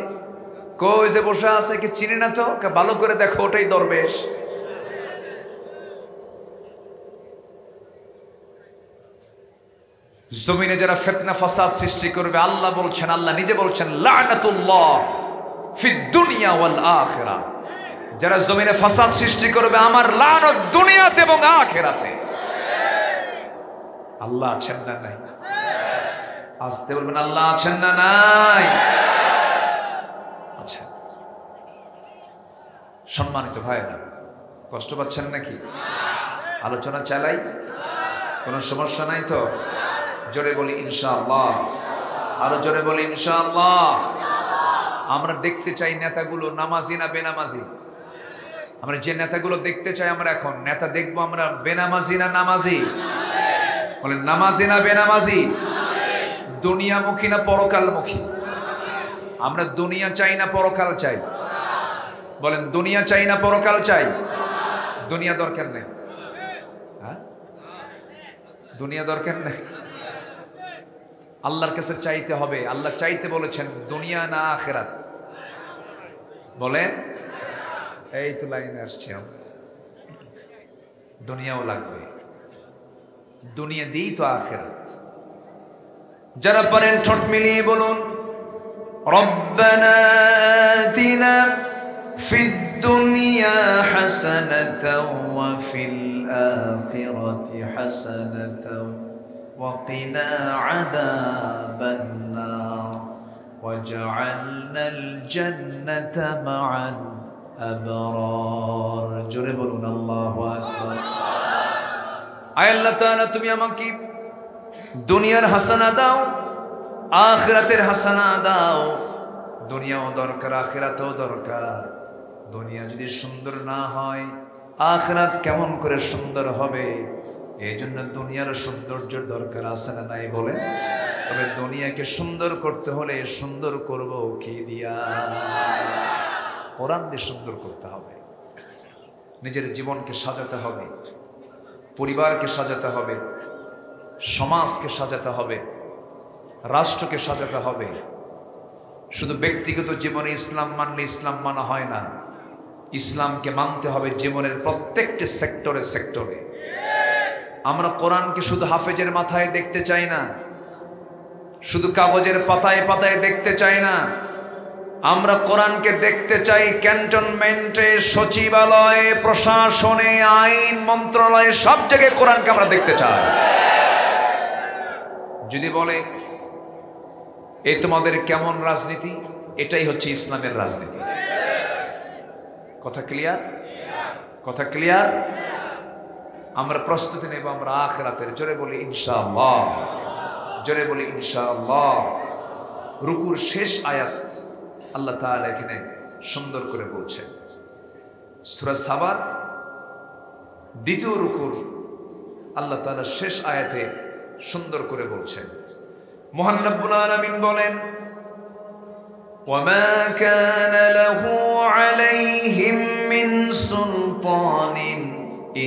S1: কই যে বসে আছে, কি চিনি না তো, ভালো করে দেখো ওটাই দরবেশ। জমিনে যারা ফিতনা ফাসাদ সৃষ্টি করবে, আল্লাহ বলছেন, আল্লাহ নিজে বলছেন লানাতুল্লাহ ফিদ দুনিয়া ওয়াল আখিরাহ। যারা জমিনে ফাসাদ সৃষ্টি করবে, আমার লানত দুনিয়াতে এবং আখিরাতে। আল্লাহ আছেন না নাই? আসতে বলবেন আল্লাহ আছেন না নাই? আচ্ছা, সম্মানিত ভাইরা, কষ্ট পাচ্ছেন নাকি? আলোচনা চালাই, কোনো সমস্যা নাই তো? জোরে বলি ইনশাআল্লাহ, আরো জোরে বলি ইনশাআল্লাহ। আমরা দেখতে চাই নেতাগুলো নামাজি না বেনামাজি? আমরা যে নেতাগুলো দেখতে চাই, আমরা এখন নেতা দেখবো আমরা বেনামাজি না নামাজি? বলেন নামাজি না বেনামাজি? দুনিয়ামুখী না পরকালমুখী? আমরা দুনিয়া চাই না পরকাল চাই? বলেন দুনিয়া চাই না পরকাল চাই? দুনিয়া দরকার নেই, হ্যাঁ দুনিয়া দরকার নেই। আল্লাহর কাছে চাইতে হবে। আল্লাহ চাইতে বলেছেন দুনিয়া না আখিরাত? বলেন। এই তো লাইনে আসছে, দুনিয়াও লাগবে, দুনিয়া দিই তো আখিরাত। যারা পারেন ঠোঁট মিলিয়ে বলুন রব্বানা আতিনা ফিদ দুনিয়া হাসানাতাও ওয়া ফিল আখিরাতি হাসানাতাও ওয়া কিনা আযাবান নার ওয়াজআলনাল জান্নাতা মা'আল আবরার। জোরে বলুন আল্লাহু আকবার। আয় আল্লাহ তাআলা, তুমি আমাকে দুনিয়ার হাসানা দাও, আখিরাতের হাসানা দাও। দুনিয়াও দরকার, আখিরাতও দরকার। দুনিয়া যদি সুন্দর না হয়, আখিরাত কেমন করে সুন্দর হবে? এই জন্য দুনিয়ার সৌন্দর্যের দরকার আছে না নাই বলেন? তবে দুনিয়াকে সুন্দর করতে হলে সুন্দর করব কি দিয়া? কোরআন দিয়ে সুন্দর করতে হবে। নিজের জীবনকে সাজাতে হবে, পরিবারকে সাজাতে হবে, সমাজকে সাজাতে হবে, রাষ্ট্রকে সাজাতে হবে। শুধু ব্যক্তিগত জীবনে ইসলাম মানলে ইসলাম মানা হয় না, ইসলামকে মানতে হবে জীবনের প্রত্যেকটি সেক্টরে সেক্টরে। আমরা কোরআনকে শুধু হাফেজের মাথায় দেখতে চাই না, শুধু কাগজের পাতায় পাতায় দেখতে চাই না। আমরা কোরআনকে দেখতে চাই ক্যান্টনমেন্টে, সচিবালয়ে, প্রশাসনে, আইন মন্ত্রণালয়ে, সব জায়গায় কোরআনকে আমরা দেখতে চাই। যদি বলে এই তোমাদের কেমন রাজনীতি, এটাই হচ্ছে ইসলামের রাজনীতি। কথা ক্লিয়ার? কথা ক্লিয়ার? আমরা প্রস্তুতি নেব আমরা আখিরাতের। জোরে বলি ইনশাআল্লাহ, জোরে বলি ইনশাআল্লাহ। রুকুর শেষ আয়াত আল্লাহ তাআলা এখানে সুন্দর করে বলছেন। সূরা সাবার দ্বিতীয় রুকুর আল্লাহ তাআলা শেষ আয়াতে সুন্দর করে বলছেন। মহান রব্বুল আলামিন বলেন ওয়ামা কানা লাহু আলাইহিম মিন সুলতানিন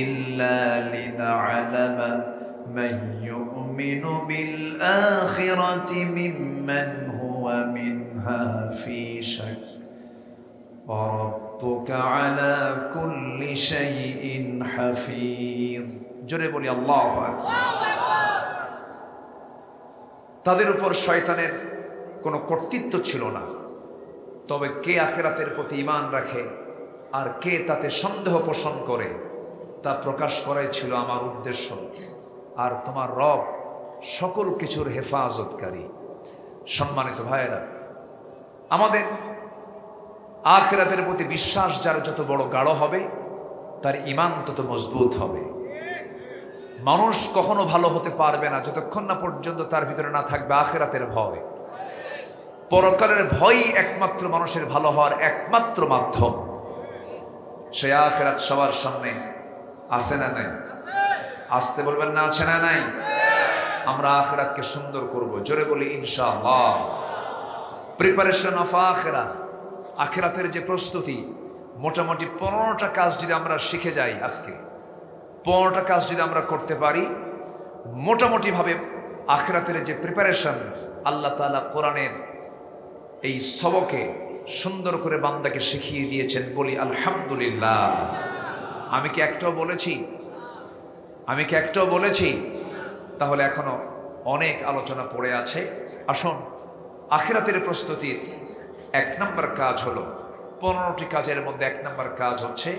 S1: ইল্লা লিনা'লামা মান ইউমিনু বিল আখিরাতি মিম্মান হুয়া মিনহা ফি শাক ওয়া রাব্বুকা আলা কুল্লি শাইইন হাফিজ। জোরে বলি আল্লাহু আকবার। তাদের উপর শয়তানের কোনো কর্তৃত্ব ছিল না, তবে কে আখিরাতের প্রতি ঈমান রাখে আর কে তাতে সন্দেহ পোষণ করে তা প্রকাশ করাই ছিল আমার উদ্দেশ্য। আর তোমার রব সকল কিছুর হেফাজতকারী। সম্মানিত ভাইয়েরা, আমাদের আখিরাতের প্রতি বিশ্বাস যার যত বড় গাঢ় হবে, তার ঈমান তত মজবুত হবে। মানুষ কখনো ভালো হতে পারবে না যতক্ষণ না পর্যন্ত তার ভিতরে না থাকবে আখিরাতের ভয়। পরকালের ভয়ই একমাত্র মানুষের ভালো হওয়ার একমাত্র মাধ্যম। সেই আখিরাত সবার সামনে আছে না নাই? আসতে বলবেন না, আছে না নাই? আমরা আখিরাতকে সুন্দর করব, জোরে বলি ইনশাআল্লাহ। প্রিপারেশন অফ আখিরা, আখিরাতের যে প্রস্তুতি, মোটামুটি 15টা কাজ যদি আমরা শিখে যাই, আজকে 15টা কাজ যদি আমরা করতে পারি, মোটামুটি ভাবে আখিরাতের যে প্রিপারেশন আল্লাহ তাআলা কোরআনের এই সবকে সুন্দর করে বান্দাকে শিখিয়ে দিয়েছেন, বলি আলহামদুলিল্লাহ। আমি কি একটাও বলেছি? তাহলে এখনো অনেক আলোচনা পড়ে আছে। আসুন, আখিরাতের প্রস্তুতির 1 নম্বর কাজ হলো, 15টি কাজের মধ্যে 1 নম্বর কাজ হচ্ছে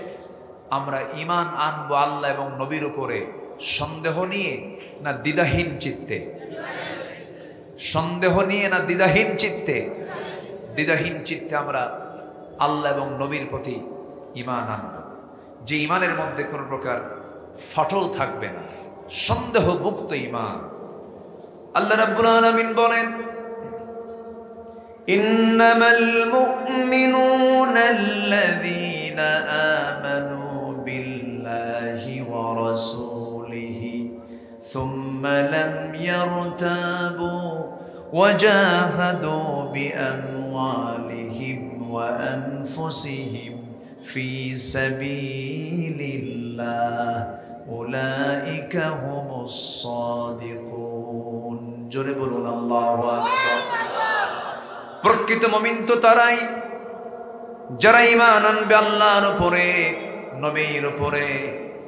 S1: আমরা ঈমান আনবো আল্লাহ এবং নবীর উপরে সন্দেহ নিয়ে না দ্বিধাহীন চিত্তে। সন্দেহ নিয়ে না দ্বিধাহীন চিত্তে? দ্বিধাহীন চিত্তে আমরা আল্লাহ এবং নবীর প্রতি ঈমান আনব, যে ঈমানের মধ্যে কোনো প্রকার ফাটল থাকবে না, সন্দেহ মুক্ত ঈমান। আল্লাহ রাব্বুল আলামিন বলেন, ইন্নামাল মুমিনুনা আল্লাযীনা আমানু বিল্লাহি ওয়া রাসূলিহি সুম্মা লাম ইয়ারতাবু ওয়া জাহাদু বিআমওয়ালিহিম ওয়া আনফুসিহিম ফি সাবিলিল্লাহ উলাইকা হুমুস সাদিকুন। জোরে বলুন আল্লাহু আকবার। প্রকৃত মুমিন তো তারাই যারা ঈমান আনবে আল্লাহর উপরে, নবীর উপরে,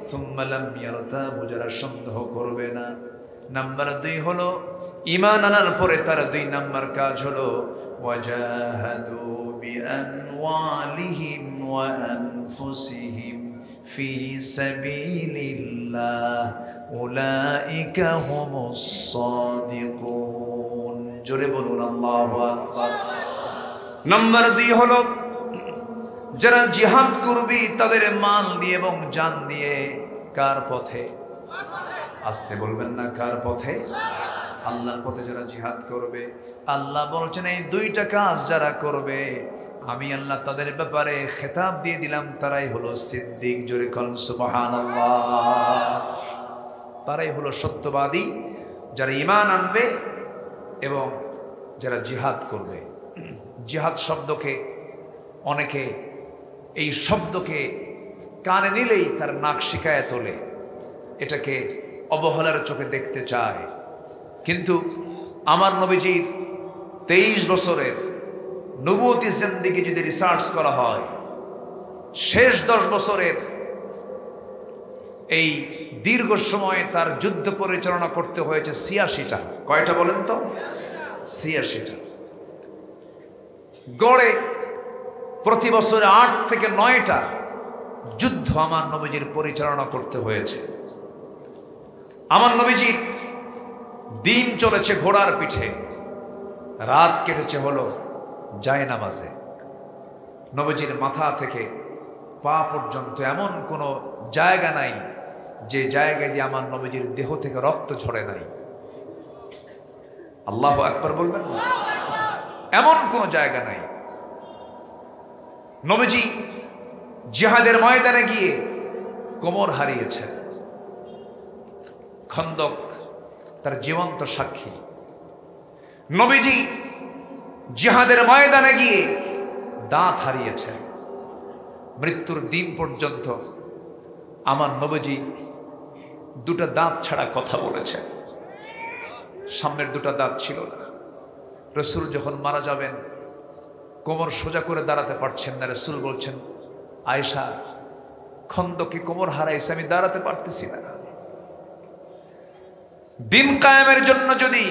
S1: সুম্মা লাম ইয়ারতাবু, যারা সন্দেহ করবে না। নাম্বার 2 হলো ঈমান আনার পরে তার 2 নাম্বার কাজ হলো ওয়াজাহাদু বিআমওয়ালিহিম ওয়া আনফুসিহিম ফি সাবিলিল্লাহ উলাইকা হুমুস সাদিকুন। জোরে বলুন আল্লাহু আকবার। নাম্বার 2 হলো যারা জিহাদ করবে তাদের মাল দিয়ে এবং জান দিয়ে। কার পথে? আসতে বলবেন না, কার পথে? আল্লাহর পথে যারা জিহাদ করবে, আল্লাহ বলছেন এই 2টা কাজ যারা করবে আমি আল্লাহ তাদের ব্যাপারে খেতাব দিয়ে দিলাম, তারাই হলো সিদ্দিক। জোরে কোন সুবহানাল্লাহ। তারাই হলো সত্যবাদী, যারা ঈমান আনবে এবং যারা জিহাদ করবে। জিহাদ শব্দকে অনেকে এই শব্দকে কানে নিলেই তার নাক শিকায় তোলে, এটাকে অবহেলার চোখে দেখতে চায়। কিন্তু আমার নবীজির 23 বছরের নবুয়তি জিন্দেগি যদি রিসার্চ করা হয়, শেষ 10 বছরের এই দীর্ঘ সময়ে তার যুদ্ধ পরিচালনা করতে হয়েছে 86টা। কয়টা বলেন তো? 86টা। গড়ে প্রতি বছরে 8 থেকে 9টা যুদ্ধ আমার নবীজির পরিচালনা করতে হয়েছে। আমার নবীজির দিন চলেছে ঘোড়ার পিঠে, রাত কেটেছে হলো জায়নামাজে। নবীজির মাথা থেকে পা পর্যন্ত এমন কোনো জায়গা নাই যে জায়গায় দিয়ে আমার নবীজির দেহ থেকে রক্ত ঝরে নাই। আল্লাহু আকবার বলবেন না? এমন কোনো জায়গা নাই। নবীজি জিহাদের ময়দানে গিয়ে কোমর হারিয়েছেন। খন্দক তার জীবন্ত সাক্ষী। নবীজি জিহাদের ময়দানে গিয়ে দাঁত হারিয়েছেন। মৃত্যুর দিন পর্যন্ত আমার নবীজি 2টা দাঁত ছাড়া কথা বলেছেন। সামনের 2টা দাঁত ছিল না। রাসূল যখন মারা যাবেন কোমর সোজা করে দাঁড়াতে পারছেন না। রাসূল বলছেন, আয়েশা, খন্দকে কোমর হারাইছে, আমি দাঁড়াতে পারতেছি না। দিন কায়েমের জন্য যদি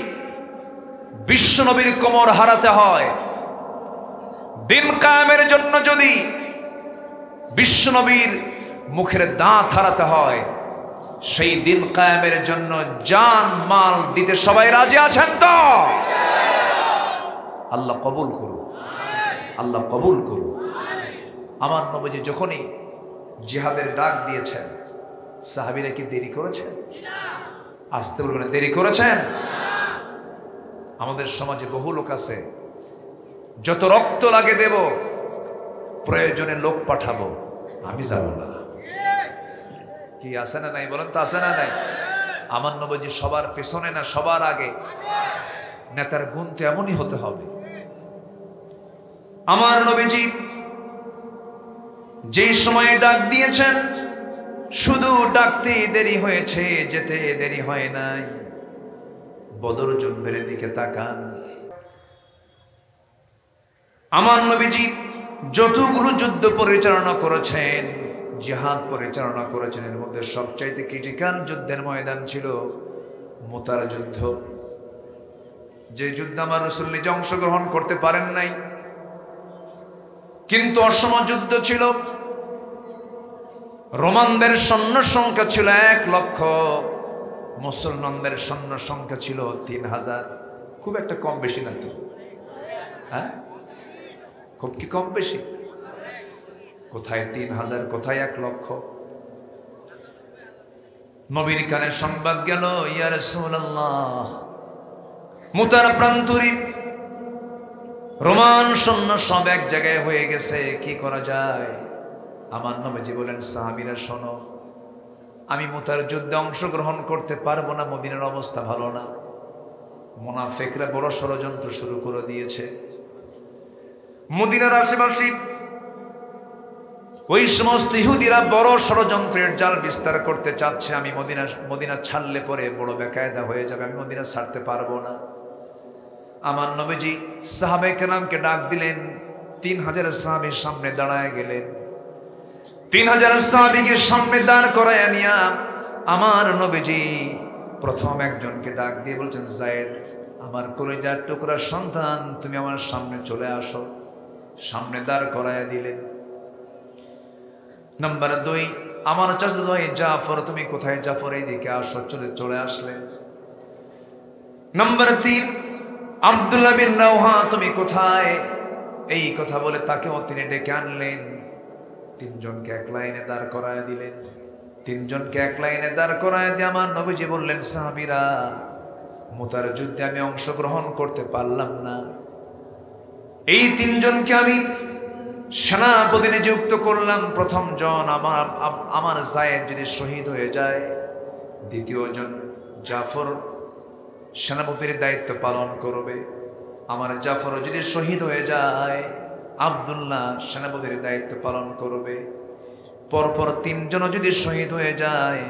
S1: বিশ্ব নবীর কোমর হারাতে হয়, দিন কায়েমের জন্য যদি বিশ্ব নবীর মুখের দাঁত হারাতে হয়, সেই দিন কায়েমের জন্য জান মাল দিতে সবাই রাজি আছেন তো? আল্লাহ কবুল করুন, আল্লাহ কবুল করুন। আমার নবীজি যখনই জিহাদের ডাক দিয়েছেন, সাহাবীরা কি দেরি করেছেন? আসতে বলবেন, দেরি করেছেন? আমাদের সমাজে বহু লোক আছে, যত রক্ত লাগে দেব, প্রয়োজনে লোক পাঠাবো, আমি যাব না। কি আছে না নাই বলেন তো, আছে না নাই? আমার নবীজি সবার পেছনে না, সবার আগে। নেতার গুণ তো এমনই হতে হবে। আমার নবীজি যেই সময়ে ডাক দিয়েছেন, শুধু ডাকতে দেরি হয়েছে, যেতে দেরি হয় নাই। বদর যুদ্ধের দিকে তাকান। আমার নবীজি যতগুলো যুদ্ধ পরিচালনা করেছেন, জিহাদ পরিচালনা করেছেন, এর মধ্যে সবচাইতে ক্রিটিক্যাল যুদ্ধের ময়দান ছিল মুতার যুদ্ধ। যে যুদ্ধে আমার রাসূল নিজে অংশগ্রহণ করতে পারেন নাই, কিন্তু অসম যুদ্ধ ছিল। রোমানদের সৈন্য সংখ্যা ছিল 1 লক্ষ, মুসলমানদের সৈন্য সংখ্যা ছিল 3000। খুব একটা কম বেশি না তো? হ্যাঁ, খুব কি কম বেশি? কোথায় 3000, কোথায় 1 লক্ষ? নবীর কানে সংবাদ গেল, ইয়া রাসূলুল্লাহ, মুতার প্রান্তরে রোমান সৈন্য সব এক জায়গায় হয়ে গেছে, কি করা যায়? আমার নবীজি বলেন, সাহাবীরা শোনো, আমি মুতার যুদ্ধে অংশগ্রহণ করতে পারবো না, মদিনার অবস্থা ভালো না। মুনাফিকরা বড় ষড়যন্ত্র শুরু করে দিয়েছে। মদিনার আশেপাশে ওই সমস্ত ইহুদিরা বড় ষড়যন্ত্রের জাল বিস্তার করতে চাচ্ছে। আমি মদিনা ছাড়লে পরে বড় বেকায়দা হয়ে যাবে, আমি মদিনা ছাড়তে পারবো না। আমার নবীজি সাহাবায়ে কেরামকে ডাক দিলেন, 3000 সাহাবীর সামনে দাঁড়ায় গেলেন। 3000 সাহাবীকে সামনে দাঁড় করায় নিয়া আমার নবীজি প্রথম একজনকে ডাক দিয়ে বলছেন, যায়েদ, আমার কলিজার টুকরা সন্তান, তুমি আমার সামনে চলে আসো। সামনে দাঁড় করায় দিলেন। নাম্বার 2, আমার চাচা ভাই জাফর, তুমি কোথায়? জাফর, এইদিকে আসো। চলে আসলেন। নাম্বার 3, আব্দুল্লাহ বিন রাওহা, তুমি কোথায়? এই কথা বলে তাকেও তিনি ডেকে আনলেন। 3 জনকে এক লাইনে দাঁড় করায় দিলেন। 3 জনকে এক লাইনে দাঁড় করায় দিয়ে আমার নবীজি বললেন, সাহাবীরা, মুতার যুদ্ধে আমি অংশগ্রহণ করতে পারলাম না। এই 3 জনকে আমি সেনাপতি নিযুক্ত করলাম। প্রথম জন আমার যায়েদ যদি শহীদ হয়ে যায়, দ্বিতীয় জন জাফর সেনাপতির দায়িত্ব পালন করবে। আমার জাফর যদি শহীদ হয়ে যায়, আব্দুল্লাহ সেনাপতির দায়িত্ব পালন করবে। পরপর 3 জন যদি শহীদ হয়ে যায়,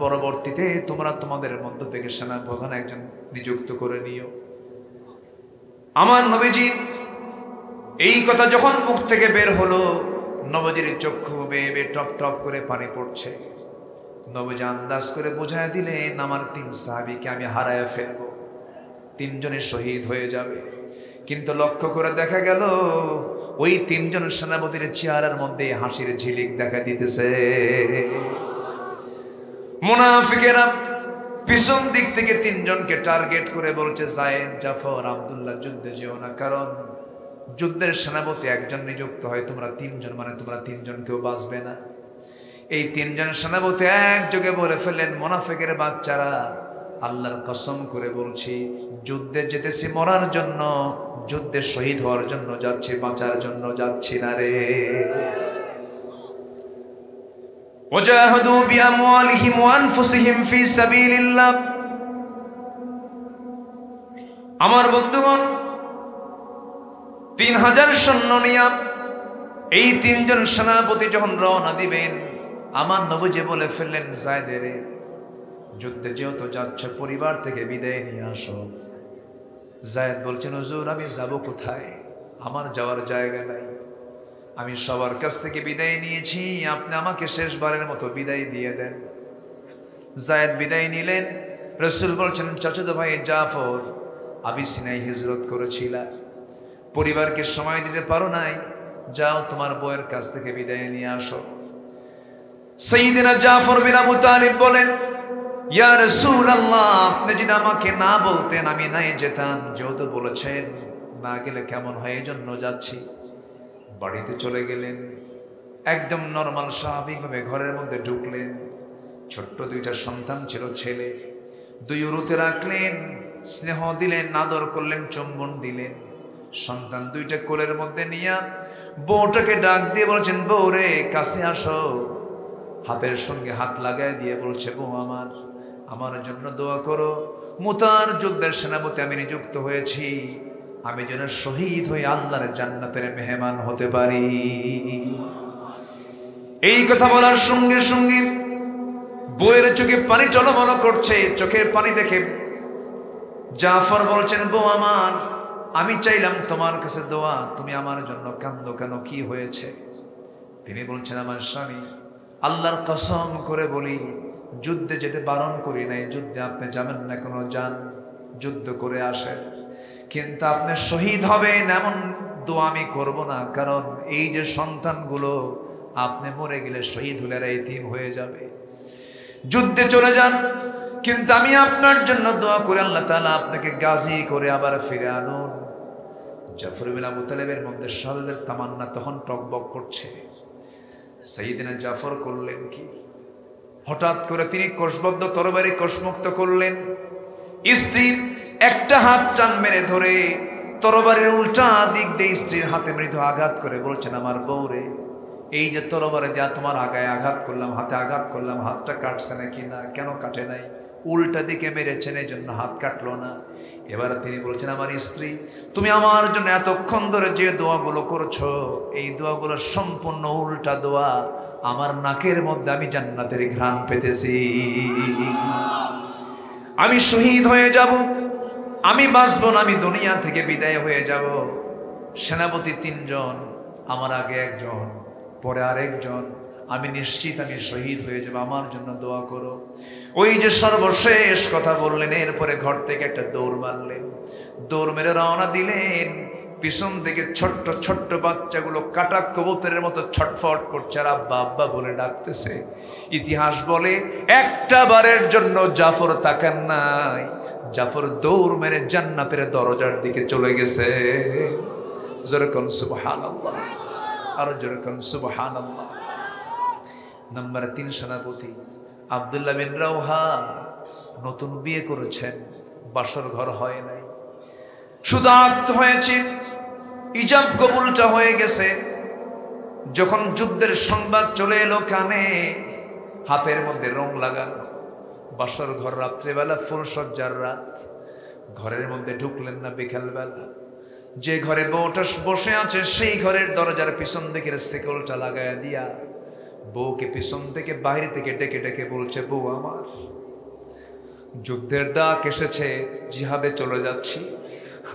S1: পরবর্তীতে তোমরা তোমাদের মধ্য থেকে সেনাপ্রধান একজন নিযুক্ত করে নিও। আমার নবীজি এই কথা যখন মুখ থেকে বের হলো, নবীজির চক্ষু বেয়ে বেয়ে টপ টপ করে পানি পড়ছে। নবীজি আন্দাজ করে বুঝায় দিলেন, আমার 3 সাহাবীকে আমি হারায় ফেলবো, 3 জনের শহীদ হয়ে যাবে। কিন্তু লক্ষ্য করে দেখা গেল, ওই 3 জন সেনাপতির চেহারার মধ্যে হাসির ঝিলিক দেখা দিতেছে। মুনাফিকেরা পিছন দিক থেকে 3 জনকে টার্গেট করে বলছে, যায়েদ, জাফর, আব্দুল্লাহ, যুদ্ধে যেও না, কারণ যুদ্ধের সেনাপতি একজন নিযুক্ত হয়, তোমরা 3 জন, মানে তোমরা 3 জন কেউ বাঁচবে না। এই 3 জন সেনাপতি একযোগে বলে ফেললেন, মুনাফিকের বাচ্চারা, আল্লাহর কসম করে বলছি, যুদ্ধে যেতেছি মরার জন্য, যুদ্ধে শহীদ হওয়ার জন্য যাচ্ছি, বাঁচার জন্য যাচ্ছি না রে। ওয়াজাহাদু বিআমওয়ালিহিম ওয়া আনফুসিহিম ফি সাবিলিল্লাহ। আমার বন্ধুগণ, 3000 সৈন্য নিয়ে এই 3 জন সেনাপতি যখন রওনা দিবেন, আমার নবীজি বলে ফেললেন, যায়েদের, যুদ্ধে যেহেতু যাচ্ছ, পরিবার থেকে বিদায় নিয়ে আসো। যায়েদ বলছেন, হুজুর, আমি যাব কোথায়? আমার যাওয়ার জায়গা নাই। আমি সবার কাছ থেকে বিদায় নিয়েছি, আপনি আমাকে শেষবারের মতো বিদায় দিয়ে দেন। যায়েদ বিদায় নিলেন। রাসূল বলছেন, চাচাতো ভাই জাফর, আবিসিনায় হিজরত করেছিলা, পরিবারকে সময় দিতে পারো নাই, যাও তোমার বউয়ের কাছ থেকে বিদায় নিয়ে আসো। সাইয়্যিদিনা জাফর বিন আবু তালিব বলেন, ইয়া রাসূলুল্লাহ, আপনি যদি আমাকে না বলতেন আমি নাই যেতাম, যেহেতু বলেছেন না গেলে কেমন হয়, এই জন্য যাচ্ছি। বাড়িতে চলে গেলেন। একদম নরমাল স্বাভাবিকভাবে ঘরের মধ্যে ঢুকলেন। ছোট্ট 2টা সন্তান ছিল, ছেলে। 2 উরুতে রাখলেন, স্নেহ দিলেন, আদর করলেন, চুম্বন দিলেন। সন্তান 2টা কোলের মধ্যে নিয়ে বউটাকে ডাক দিয়ে বলছেন, বউ রে কাছে আসো। হাতের সঙ্গে হাত লাগায় দিয়ে বলছে, বউ আমার জন্য দোয়া করো। মুতার যুদ্ধের সেনাপতি আমি নিযুক্ত হয়েছি, আমি যেন শহীদ হয়ে আল্লাহর জান্নাতের মেহমান হতে পারি। এই কথা বলার সঙ্গে সঙ্গে বউয়ের চোখে পানি টলমল করছে। চোখের পানি দেখে জাফর বলছেন, বউ আমি চাইলাম তোমার কাছে দোয়া, তুমি আমার জন্য কান্দো কেন, কি হয়েছে? তিনি বলছেন, আমার স্বামী, আল্লাহর কসম করে বলি, যুদ্ধে যেতে বারণ করি নাই, যুদ্ধে আপনি যাবেন না, কোনো যান, যুদ্ধ করে আসেন, কিন্তু আপনি শহীদ হবেন এমন দোয়া আমি করব না, কারণ এই যে সন্তানগুলো আপনি মরে গেলে শহীদ হলে এরা এতিম হয়ে যাবে। যুদ্ধে চলে যান, কিন্তু আমি আপনার জন্য দোয়া করে আল্লাহ তাআলা আপনাকে গাজী করে আবার ফিরে আনুন। জাফর বিন আবু তালেবের মধ্যে শাহাদাতের তামান্না তখন টকবক করছে। সাইয়েদনা জাফর করলেন কি, হঠাৎ করে তিনি কোষবদ্ধ তরবারি কোষমুক্ত করলেন। স্ত্রীর একটা হাত টান মেরে ধরে তরবারির উল্টা দিক দিয়ে স্ত্রীর হাতে মৃদু আঘাত করে বলছেন, আমার বউরে, এই যে তরবারে দিয়া তোমার আগায় আঘাত করলাম, হাতে আঘাত করলাম, হাতটা কাটছে নাকি না, কেন কাটে নাই? উল্টা দিকে মেরেছেন, এই জন্য হাত কাটলো না। এবার তিনি বলছেন, আমার স্ত্রী, তুমি আমার জন্য এতক্ষণ ধরে যে দোয়াগুলো করছো, এই দোয়াগুলো সম্পূর্ণ উল্টা দোয়া। আমার নাকের মধ্যে আমি জান্নাতের ঘ্রাণ পেতেছি, আমি শহীদ হয়ে যাব, আমি বাঁচব না, আমি দুনিয়া থেকে বিদায় হয়ে যাব। সেনাপতি 3 জন, আমার আগে 1 জন, পরে আরেকজন, আমি নিশ্চিত আমি শহীদ হয়ে যাব, আমার জন্য দোয়া করো। ওই যে সর্বশেষ কথা বললেন, এরপরে ঘর থেকে একটা দৌড় মারলেন, দৌড় মেরে রওনা দিলেন। পিছন থেকে ছোট্ট ছোট্ট বাচ্চাগুলো কাটা কবুতরের মতো ছটফট করছে আর আব্বা আব্বা বলে ডাকতেছে। ইতিহাস বলে একটা বারের জন্য জাফর তাকান নাই, জাফর দৌড় মেরে জান্নাতের দরজার দিকে চলে গেছে। যেরকম সুবহানাল্লাহ, আরো যেরকম সুবহানাল্লাহ। নাম্বার 3 সেনাপতি আব্দুল্লাহ বিন রাওহা নতুন বিয়ে করেছেন, বাসর ঘর হয় নাই, শুধু আক্ত হয়েছে, ইজাব কবুলটা হয়ে গেছে। যখন যুদ্ধের সংবাদ চলে এলো কানে, হাতের মধ্যে রং লাগানো, বাসর ঘর, রাত্রেবেলা ফুলসজ্জার রাত, ঘরের মধ্যে ঢুকলেন না বিকালবেলা। যে ঘরে বউটা বসে আছে সেই ঘরের দরজার পিছন দিকের শিকলটা লাগায়া দিয়া বউকে পিছন থেকে বাইরে থেকে ডেকে ডেকে বলছে, বউ আমার, যুদ্ধের ডাক এসেছে, জিহাদে চলে যাচ্ছি,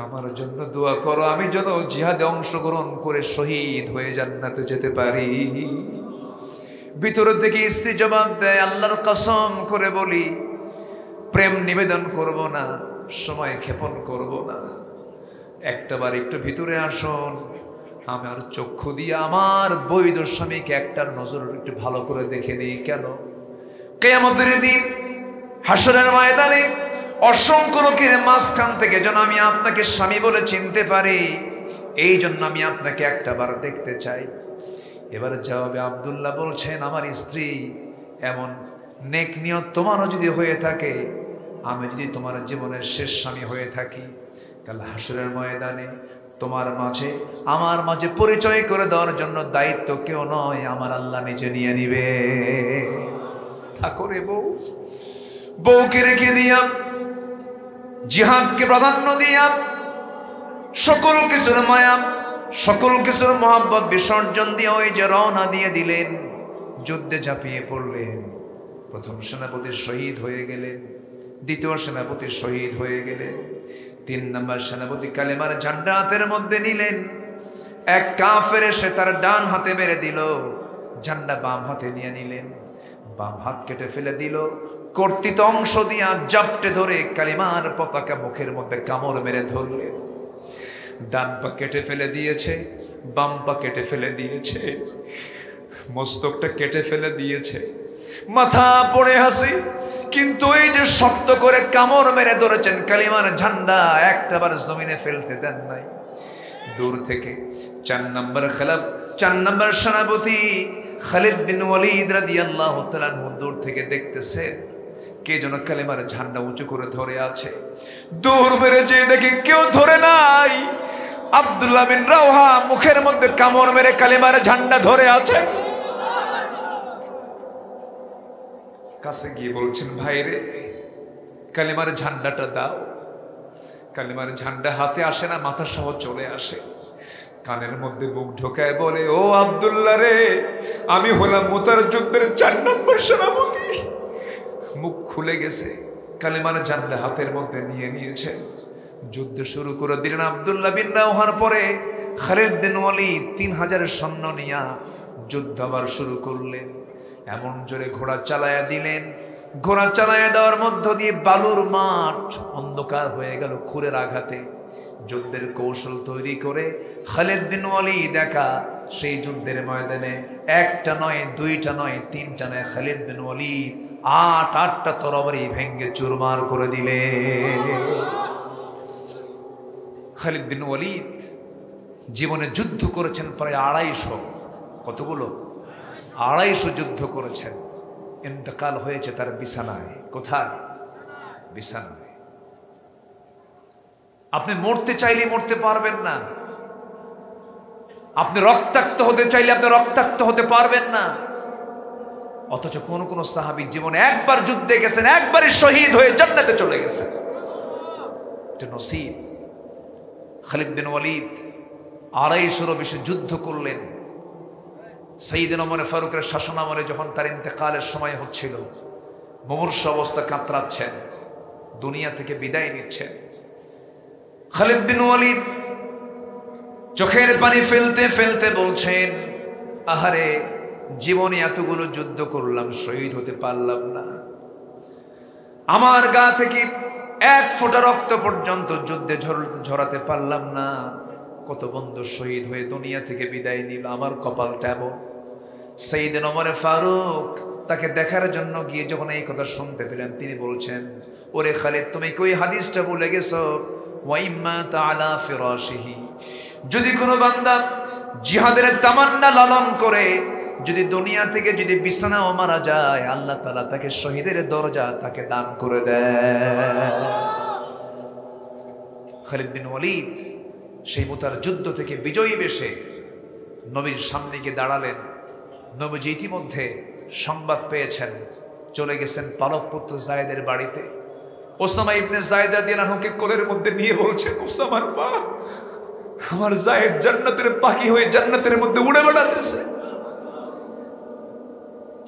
S1: আমার জন্য দোয়া করো, আমি যেন জিহাদে অংশগ্রহণ করে শহীদ হয়ে জান্নাতে যেতে পারি। ভিতর থেকে স্ত্রী জবাব দেয়, আল্লাহর কসম করে বলি, প্রেম নিবেদন করব না, সময় ক্ষেপণ করব না, একটাবার একটু ভিতরে আসুন, আমার চক্ষু দিয়ে আমার বৈধ স্বামীকে একটা নজর একটু ভালো করে দেখে নিই। কেন? কিয়ামতের দিন হাসরের ময়দানে অসংখ্য লোকের মাঝখান থেকে যেন আমি আপনাকে স্বামী বলে চিনতে পারি, এই জন্য আমি আপনাকে একটাবার দেখতে চাই। এবারে জবাবে আব্দুল্লাহ বলছেন, আমার স্ত্রী, এমন নেক নিয়ত তোমারও যদি হয়ে থাকে, আমি যদি তোমার জীবনের শেষ স্বামী হয়ে থাকি, কাল হাসরের ময়দানে তোমার মাঝে আমার মাঝে পরিচয় করে দেওয়ার জন্য দায়িত্ব কেউ নয়, আমার আল্লাহ নিজে নিয়ে নিবে। থাকো রে বউ, বউকে রেখে দিয়া, জিহাদকে প্রাধান্য দিয়া, সকল কিছুর মায়া, সকল কিছুর মহাব্বত বিসর্জন দিয়ে ওই যে রওনা দিয়ে দিলেন, যুদ্ধে ঝাঁপিয়ে পড়লেন। প্রথম সেনাপতি শহীদ হয়ে গেলেন, দ্বিতীয় সেনাপতি শহীদ হয়ে গেলেন, 3 নম্বর সেনাপতি কালেমার ঝান্ডা হাতের মধ্যে নিলেন। এক কাফের এসে তার ডান হাতে মেরে দিল, ঝান্ডা বাম হাতে নিয়ে নিলেন, বাম হাত কেটে ফেলে দিল, কর্তৃত অংশ দিয়া জাপটে ধরে কালিমার পতাকা মুখের মধ্যে কামড় মেরে ধরলেন। ডান পা কেটে ফেলে দিয়েছে, বাম পা কেটে ফেলে দিয়েছে, মস্তকটা কেটে ফেলে দিয়েছে, মাথা পড়ে হাসি, কিন্তু এই যে শক্ত করে কামড় মেরে ধরেছেন কালিমার ঝান্ডা, একটাবার জমিনে ফেলতে দেন নাই। দূর থেকে 4 নম্বর সেনাপতি খালিদ বিন ওয়ালিদ রাদিয়াল্লাহু তাআলা দূর থেকে দেখতেছে কে যেন কালিমার ঝান্ডা উঁচু করে ধরে আছে। দূর মেরে যে দেখে কেউ ধরে নাই, আব্দুল্লাহ বিন রাওহা মুখের মধ্যে কামড় মেরে কালিমার ঝান্ডা ধরে আছে। কাছে গিয়ে বলছেন, ভাইরে কালিমার ঝান্ডাটা দাও। কালিমার ঝান্ডা হাতে আসে না, মাথা সহ চলে আসে। কানের মধ্যে মুখ ঢোকায় বলে, ও আব্দুল্লাহ রে, আমি হলাম মুতার যুদ্ধের 4 নম্বর সেনাপতি। মুখ খুলে গেছে, কালিমার ঝান্ডা হাতের মধ্যে নিয়ে নিয়েছে, যুদ্ধ শুরু করে দিলেন। আব্দুল্লাহ বিন রাওহার পরে খালিদ বিন ওয়ালিদ 3000 সৈন্য নিয়ে যুদ্ধ আবার শুরু করলেন। এমন জোরে ঘোড়া চালায়া দিলেন, ঘোড়া চালায়া দেওয়ার মধ্য দিয়ে বালুর মাঠ অন্ধকার হয়ে গেল খুরের আঘাতে। যুদ্ধের কৌশল তৈরি করে খালিদ বিন ওয়ালিদ একা সেই যুদ্ধের ময়দানে 1টা নয়, 2টা নয়, 3টা নয়, খালিদ বিন ওয়ালিদ 8টা তরবারি ভেঙ্গে চুরমার করে দিলে। খালিদ বিন ওয়ালিদ জীবনে যুদ্ধ করেছেন প্রায় 250। কতগুলো? 250 যুদ্ধ করেছেন। ইন্তেকাল হয়েছে তার বিছানায়। কোথায়? বিছানায়। আপনি মরতে চাইলে মরতে পারবেন না। আপনি রক্তাক্ত হতে চাইলে আপনি রক্তাক্ত হতে পারবেন না। অথচ কোন কোন সাহাবী জীবনে একবার যুদ্ধে গেছেন, একবারই শহীদ হয়ে জান্নাতে চলে গেছেন। এটা নসিব। খালিদ বিন ওয়ালিদ 250 বেশি যুদ্ধ করলেন। সাইয়েদনা ওমর ফারুকের শাসনামলে যখন তার ইন্তেকালের সময় হচ্ছিল, মুমূর্ষ অবস্থা কাতরাচ্ছেন, দুনিয়া থেকে বিদায় নিচ্ছেন, খালিদ বিন ওয়ালিদ চোখের পানি ফেলতে ফেলতে বলছেন, আহারে, জীবনে এতগুলো যুদ্ধ করলাম, শহীদ হতে পারলাম না। আমার গা থেকে 1 ফোঁটা রক্ত পর্যন্ত যুদ্ধে ঝরাতে পারলাম না। কত বন্ধু শহীদ হয়ে দুনিয়া থেকে বিদায় নিল, আমার কপালটা এমন। সাইয়েদনা ওমর ফারুক তাকে দেখার জন্য গিয়ে যখন এই কথা শুনতে পেলেন, তিনি বলছেন, ওরে খালিদ, তুমি কই হাদিসটা ভুলে গেছো? ওয়াইম্মা তাআলা ফিরাশিহি, যদি কোনো বান্দা জিহাদের তামান্না লালন করে যদি দুনিয়া থেকে যদি বিছানাও মারা যায়, আল্লাহ তাআলা তাকে শহীদের দরজা তাকে দান করে দেয়। খালিদ বিন ওয়ালিদ সেই মুতার যুদ্ধ থেকে বিজয়ী বেশে নবীর সামনে গিয়ে দাঁড়ালেন। নবীজি ইতিমধ্যে সংবাদ পেয়েছেন, চলে গেছেন পালক পুত্র যায়েদের বাড়িতে। ওসামা ইবনে যায়েদ রাদিয়াল্লাহু আনহুকে কোলের মধ্যে নিয়ে বলছেন, ওসামার মা, আমার যায়েদ জান্নাতের পাখি হয়ে জান্নাতের মধ্যে উড়ে বেড়াতেছে।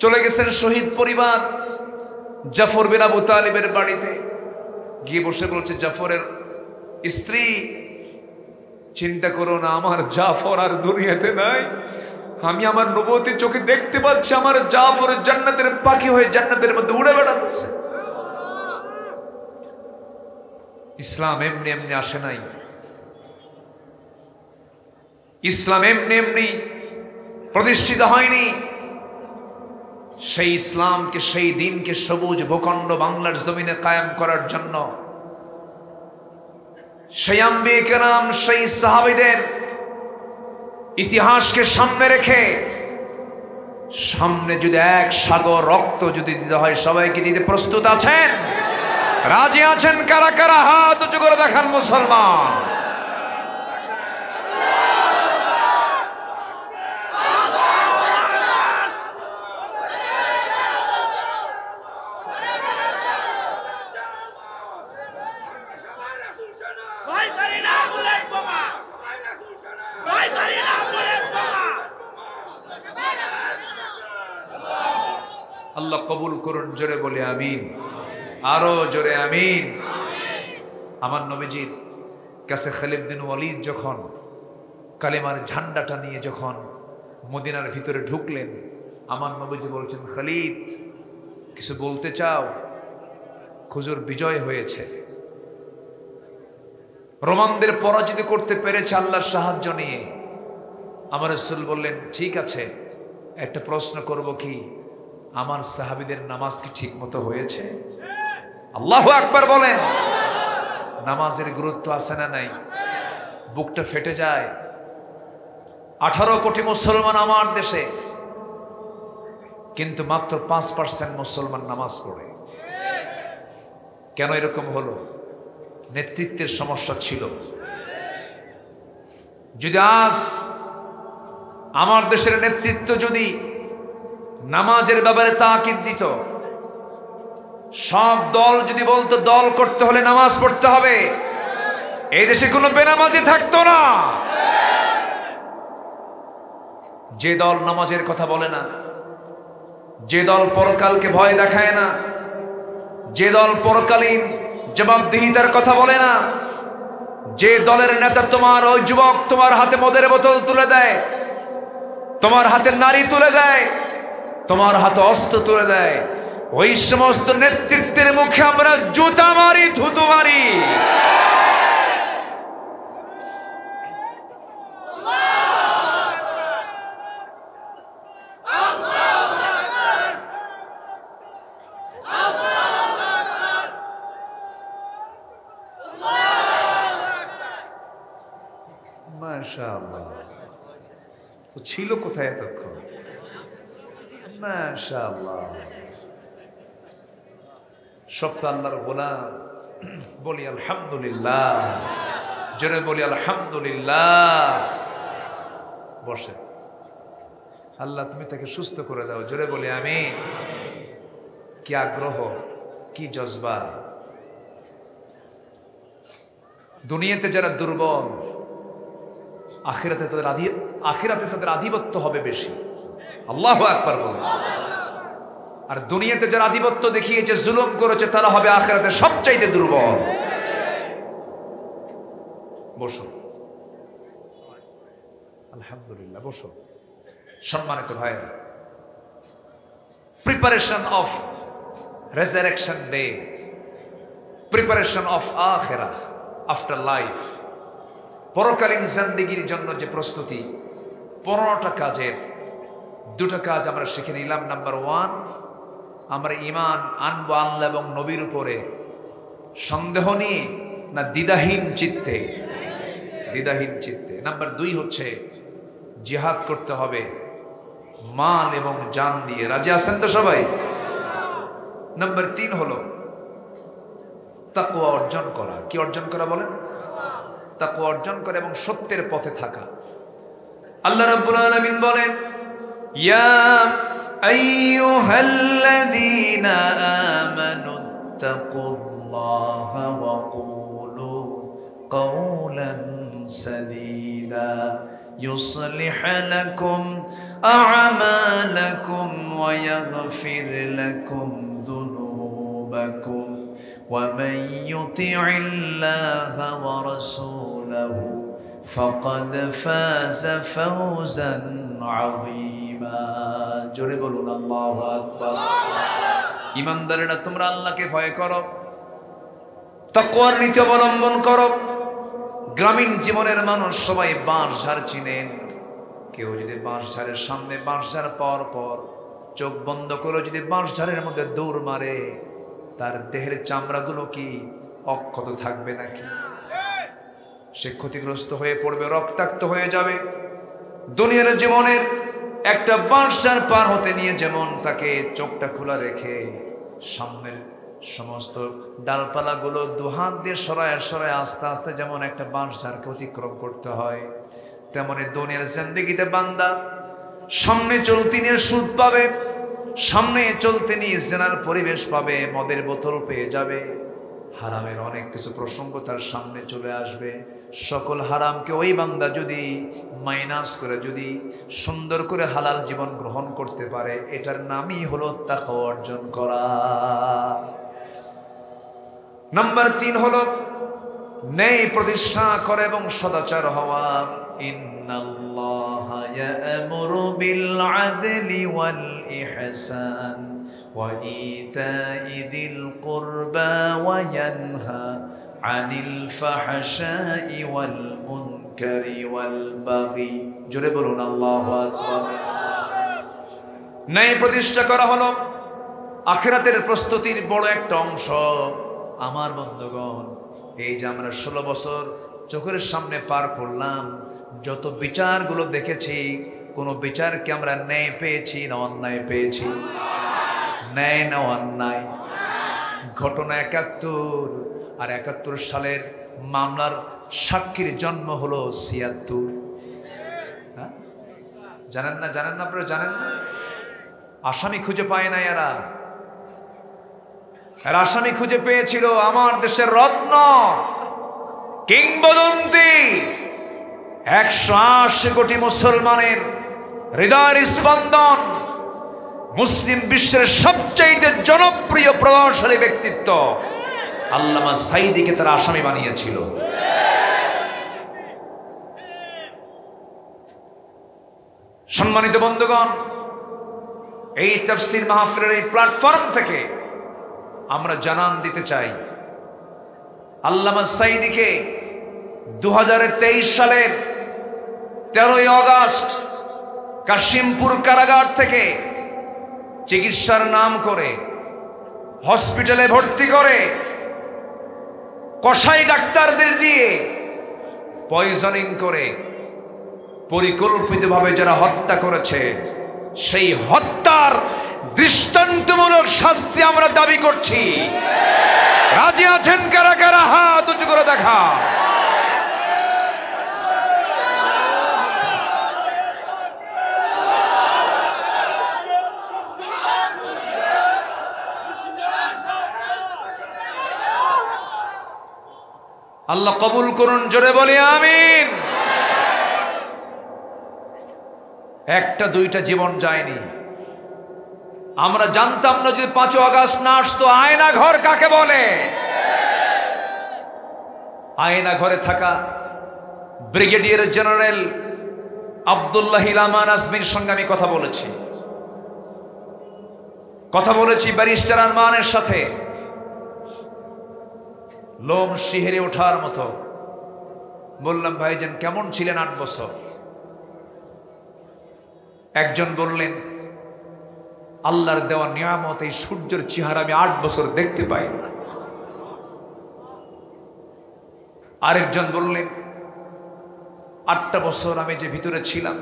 S1: চলে গেছেন শহীদ পরিবার জাফর বিন আবু তালিবের বাড়িতে গিয়ে বসে বলছে, জাফরের স্ত্রী, চিন্তা করো না, আমার জাফর আর দুনিয়াতে নাই। আমি আমার নবুয়তি চোখে দেখতে পাচ্ছি আমার জাফর জান্নাতের পাখি হয়ে জান্নাতের মধ্যে উড়ে বেড়াতেছে। ইসলাম এমনি এমনি আসে নাই। ইসলাম এমনি এমনি প্রতিষ্ঠিত হয়নি। সেই ইসলামকে, সেই দিনকে সবুজ ভূখণ্ড বাংলার জমিনে কায়েম করার জন্য সেই আম্বিয়ে কেরাম, সেই সাহাবীদের ইতিহাসকে সামনে রেখে, সামনে যদি 1 সাগর রক্ত যদি দিতে হয়, সবাইকে দিতে প্রস্তুত আছেন? রাজি আছেন? কারা কারা হাত উঁচু করে দেখান মুসলমান। আল্লাহ কবুল করুন, জোরে বলে আমিন, আরো জোরে আমিন। আমার নবীজির কাছে খালিদ বিন ওয়ালিদ যখন কালেমার ঝান্ডাটা নিয়ে যখন মদিনার ভিতরে ঢুকলেন, আমার নবীজি বলছেন, খালিদ, কিছু বলতে চাও? হুজুর, বিজয় হয়েছে, রোমানদের পরাজিত করতে পেরেছে আল্লাহর সাহায্য নিয়ে। আমার রাসূল বললেন, ঠিক আছে, একটা প্রশ্ন করব, কি আমার সাহাবীদের নামাজ কি ঠিক মতো হয়েছে? আল্লাহু আকবার বলেন। নামাজের গুরুত্ব আছে না নাই? বুকটা ফেটে যায়। 18 কোটি মুসলমান আমার দেশে, কিন্তু মাত্র 5% মুসলমান নামাজ পড়ে। কেন এরকম হলো? নেতৃত্বের সমস্যা ছিল। যদি আজ আমার দেশের নেতৃত্ব যদি নামাজের ব্যাপারে তাকিদ দিত, সব দল যদি বলতো দল করতে হলে নামাজ পড়তে হবে, এই দেশে কোনো বেনামাজি থাকতো না। যে দল নামাজের কথা বলে না, যে দল পরকালকে ভয় দেখায় না, যে দল পরকালীন জবাবদিহিতার কথা বলে না, যে দলের নেতা তোমার ওই যুবক তোমার হাতে মদের বোতল তুলে দেয়, তোমার হাতে নারী তুলে দেয়, তোমার হাতে অস্ত্র তুলে দেয়, ওই সমস্ত নেতৃত্বের মুখে আমরা জুতা মারি, থুতু মারি। মাশাআল্লাহ, ও ছিল কোথায় এতক্ষণ? মাশাআল্লাহ, সব তো আল্লাহর গোলাম। বলি আলহামদুলিল্লাহ, জোরে বলি আলহামদুলিল্লাহ। বসে, আল্লাহ তুমি তাকে সুস্থ করে দাও, জোরে বলি আমিন। কি আগ্রহ, কি জজবা! দুনিয়াতে যারা দুর্বল, আখিরাতে তাদের আধিপত্য হবে বেশি। আল্লাহু আকবার বলে। আর দুনিয়াতে যারা আধিপত্য দেখিয়েছে, জুলুম করেছে, তারা হবে আখিরাতে সবচাইতে দুর্বল। বসো, আলহামদুলিল্লাহ, বসো। সম্মানিত ভাইরা, preparation of resurrection day, preparation of আখিরাহ, আফটার লাইফ, পরকালীন জিন্দেগির জন্য যে প্রস্তুতি, 15টা কাজের 2টা কাজ আমরা শিখে নিলাম। নাম্বার 1, আমরা ঈমান আনবো আল্লাহ এবং নবীর উপরে সন্দেহ নিয়ে না দ্বিধাহীন চিত্তে? দ্বিধাহীন চিত্তে। নাম্বার 2 হচ্ছে জিহাদ করতে হবে মাল এবং জান দিয়ে। রাজি আছেন তো সবাই? নাম্বার 3 হলো তাকওয়া অর্জন করা। কি অর্জন করা বলেন? তাকওয়া অর্জন করে এবং সত্যের পথে থাকা। আল্লাহ রাব্বুল আলামিন বলেন, ইয়া আইয়ুহাল্লাযীনা আমানুত্তাকুল্লাহা ওয়া কুলু কাওলান সাদীদা يصلح لكم أعمالكم ويغفر لكم ذنوبكم ومن يطع الله ورسوله فقد فاز فوزا عظيما জোরে বলুন আল্লাহু আকবার। ঈমানদারেরা তোমরা আল্লাহকে ভয় করো, তাকওয়ার নীতি অবলম্বন করো। গ্রামীণ জীবনের মানুষ সবাই বাঁশঝাড় চিনেন। কেউ যদি বাঁশঝাড়ের সামনে বাঁশঝাড় পাওয়ার পর চোখ বন্ধ করে যদি বাঁশঝাড়ের মধ্যে দৌড় মারে, তার দেহের চামড়াগুলো কি অক্ষত থাকবে নাকি? সে ক্ষতিগ্রস্ত হয়ে পড়বে, রক্তাক্ত হয়ে যাবে। দুনিয়ার জীবনের একটা বাঁশঝাড় পার হতে নিয়ে যেমন তাকে চোখটা খোলা রেখে সামনের সমস্ত ডালপালাগুলো দুহাত দিয়ে সরায় সরায় আস্তে আস্তে যেমন একটা বাঁশঝাড়কে অতিক্রম করতে হয়, তেমনি দুনিয়ার জিন্দেগিতে বান্দা সামনে চলতে নিয়ে সুদ পাবে, সামনে চলতে নিয়ে জেনার পরিবেশ পাবে, মদের বোতল পেয়ে যাবে, হারামের অনেক কিছু প্রসঙ্গ তার সামনে চলে আসবে। সকল হারামকে ওই বান্দা যদি মাইনাস করে যদি সুন্দর করে হালাল জীবন গ্রহণ করতে পারে, এটার নামই হলো তাকওয়া অর্জন করা। নাম্বার 3 হলো ন্যায় প্রতিষ্ঠা করে এবং সদাচার হওয়া। ইন্নাল্লাহা ইয়া'মুরু বিল আদলি ওয়াল ইহসান ওয়া ইতা'i যিল কুরবা ওয়া ইয়ানহা আনিল ফাহশাই ওয়াল মুনকারি ওয়াল বাগি। জোরে বলুন আল্লাহু আকবার। ন্যায় প্রতিষ্ঠা করা হলো আখিরাতের প্রস্তুতির বড় একটা অংশ। আমার বন্ধুগণ, এই যে আমরা 16 বছর চোখের সামনে পার করলাম, যত বিচারগুলো দেখেছি, কোন বিচারকে আমরা ন্যায় পেয়েছি না অন্যায় পেয়েছি? ন্যায় না অন্যায়? ঘটনা 71, আর 71 সালের মামলার সাক্ষীর জন্ম হলো 76। জানেন না? জানেন না? আপনারা জানেন না? আসামি খুঁজে পায় না এরা। এরা আসামি খুঁজে পেয়েছিল আমার দেশের রত্ন, কিংবদন্তি, 180 কোটি মুসলমানের হৃদয়ের স্পন্দন, মুসলিম বিশ্বের সবচেয়ে জনপ্রিয় প্রভাবশালী ব্যক্তিত্ব আল্লামা সাঈদীকে তারা আসামি বানিয়েছিল। সম্মানিত বন্ধুগণ, এই তাফসীর মাহফিলের এই প্ল্যাটফর্ম থেকে আমরা জানান দিতে চাই, আল্লামা সাঈদীকে 2023 সালের 13ই আগস্ট কাশিমপুর কারাগার থেকে চিকিৎসার নাম করে হসপিটালে ভর্তি করে কসাই ডাক্তারদের দিয়ে পয়জনিং করে পরিকল্পিতভাবে যারা হত্যা করেছে, সেই হত্যার দৃষ্টান্তমূলক শাস্তি আমরা দাবি করছি। রাজি আছেন কারা কারা? হাত উঁচু করে দেখা। আল্লাহ কবুল করুন, জোরে বলি আমিন। একটা দুইটা জীবন যায়নি। আমরা জানতাম না যদি 5 আগস্ট না আসতো আয়না ঘর কাকে বলে। আয়না ঘরে থাকা ব্রিগেডিয়ার জেনারেল আব্দুল্লাহ আমান আজমির সঙ্গে আমি কথা বলেছি ব্যারিস্টার আরমানের সাথে। লোম শিহরে ওঠার মতো বললাম, ভাইজান কেমন ছিলেন 8 বছর? একজন বললেন, আল্লাহর দেওয়া নিয়ামত এই সূর্যের চেহারা আমি 8 বছর দেখতে পাই না। আরেকজন বললেন, 8টা বছর আমি যে ভিতরে ছিলাম,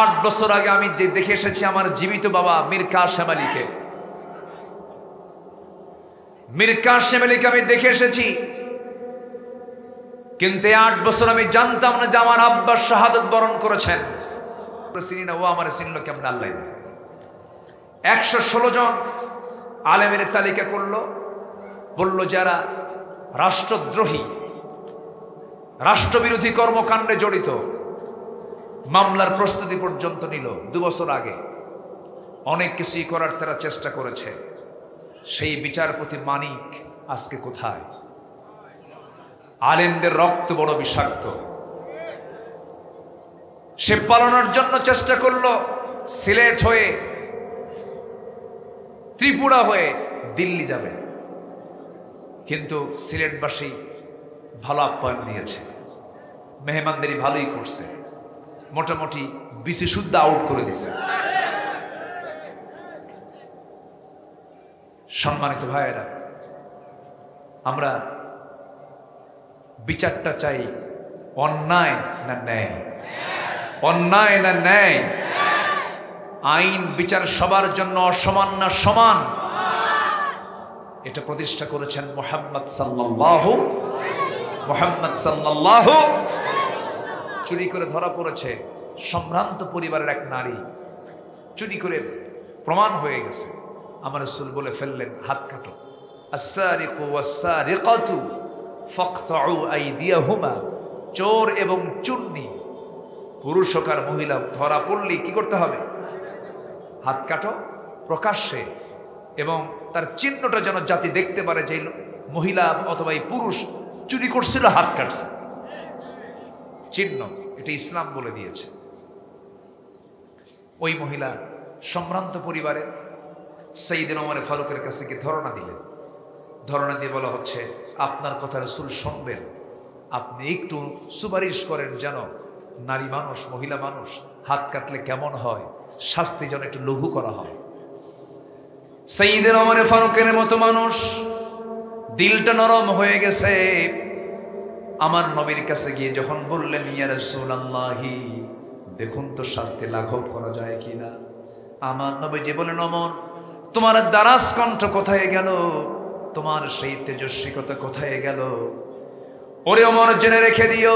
S1: 8 বছর আগে আমি যে দেখে এসেছি আমার জীবিত বাবা মীর কাসেম আলীকে আমি দেখে এসেছি, কিন্তু 8 বছর আমি জানতাম না যে আমার আব্বা শাহাদাত বরণ করেছেন। চিনি না, ও আমার চিনল কেমন আল্লাহ জানে। 116 জন আলেমের তালিকা করলো, বলল যারা রাষ্ট্রদ্রোহী, রাষ্ট্রবিরোধী কর্মকাণ্ডে জড়িত। মামলার প্রস্তুতি পর্যন্ত নিল 2 বছর আগে। অনেক কিছুই করার তারা চেষ্টা করেছে। সেই বিচারপতি মানিক আজকে কোথায়? আলেমদের রক্ত বড় বিষাক্ত। সে পালানোর জন্য চেষ্টা করলো, সিলেট হয়ে, ত্রিপুরা হয়ে দিল্লি যাবে, কিন্তু সিলেটবাসী ভালো আপ্যায়ন দিয়েছে, মেহমানদারি ভালোই করছে, মোটামুটি বিসি শুদ্ধ আউট করে দিছে। সম্মানিত ভাইয়েরা, আমরা বিচারটা চাই অন্যায় না ন্যায়? অন্যায় না ন্যায়? আইন বিচার সবার জন্য অসমান না সমান? এটা প্রতিষ্ঠা করেছেন মুহাম্মদ সাল্লাল্লাহু। চুরি করে ধরা পড়েছে সম্ভ্রান্ত পরিবারের এক নারী, চুরি করে প্রমাণ হয়ে গেছে। আমার রাসূল বলে ফেললেন, হাত কাটো। আস-সারিকু ওয়াস-সারিকাতু ফাকতাউ আইদিয়াহুমা। চোর এবং চুন্নি, পুরুষ হোক আর মহিলা, ধরা পড়লে কি করতে হবে? হাত কাটো প্রকাশ্যে, এবং তার চিহ্নটা যেন জাতি দেখতে পারে যে মহিলা অথবা এই পুরুষ চুরি করছিল, হাত কাটছে। চিহ্ন, এটা ইসলাম বলে দিয়েছে। ওই মহিলা সম্ভ্রান্ত পরিবারে সাইয়েদনা ওমর ফারুকের কাছে গিয়ে ধরনা দিলেন। ধরনা দিয়ে বলা হচ্ছে, আপনার কথা রাসূল শুনবেন, আপনি একটু সুপারিশ করেন যেন নারী মানুষ, মহিলা মানুষ হাত কাটলে কেমন হয়, শাস্তি যেন একটু লঘু করা হয়। সাইয়েদনা ওমর ফারুকের মতো মানুষ, দিলটা নরম হয়ে গেছে। আমার নবীর কাছে গিয়ে যখন বললেন, ইয়া রাসূলুল্লাহি, দেখুন তো শাস্তি লাঘব করা যায় কিনা। আমার নবীজি বলেন, ওমর, তোমার দারাজ কণ্ঠ কোথায় গেল? তোমার সেই তেজস্বিকতা কোথায় গেল? ওরে ওমর, জেনে রেখে দিও,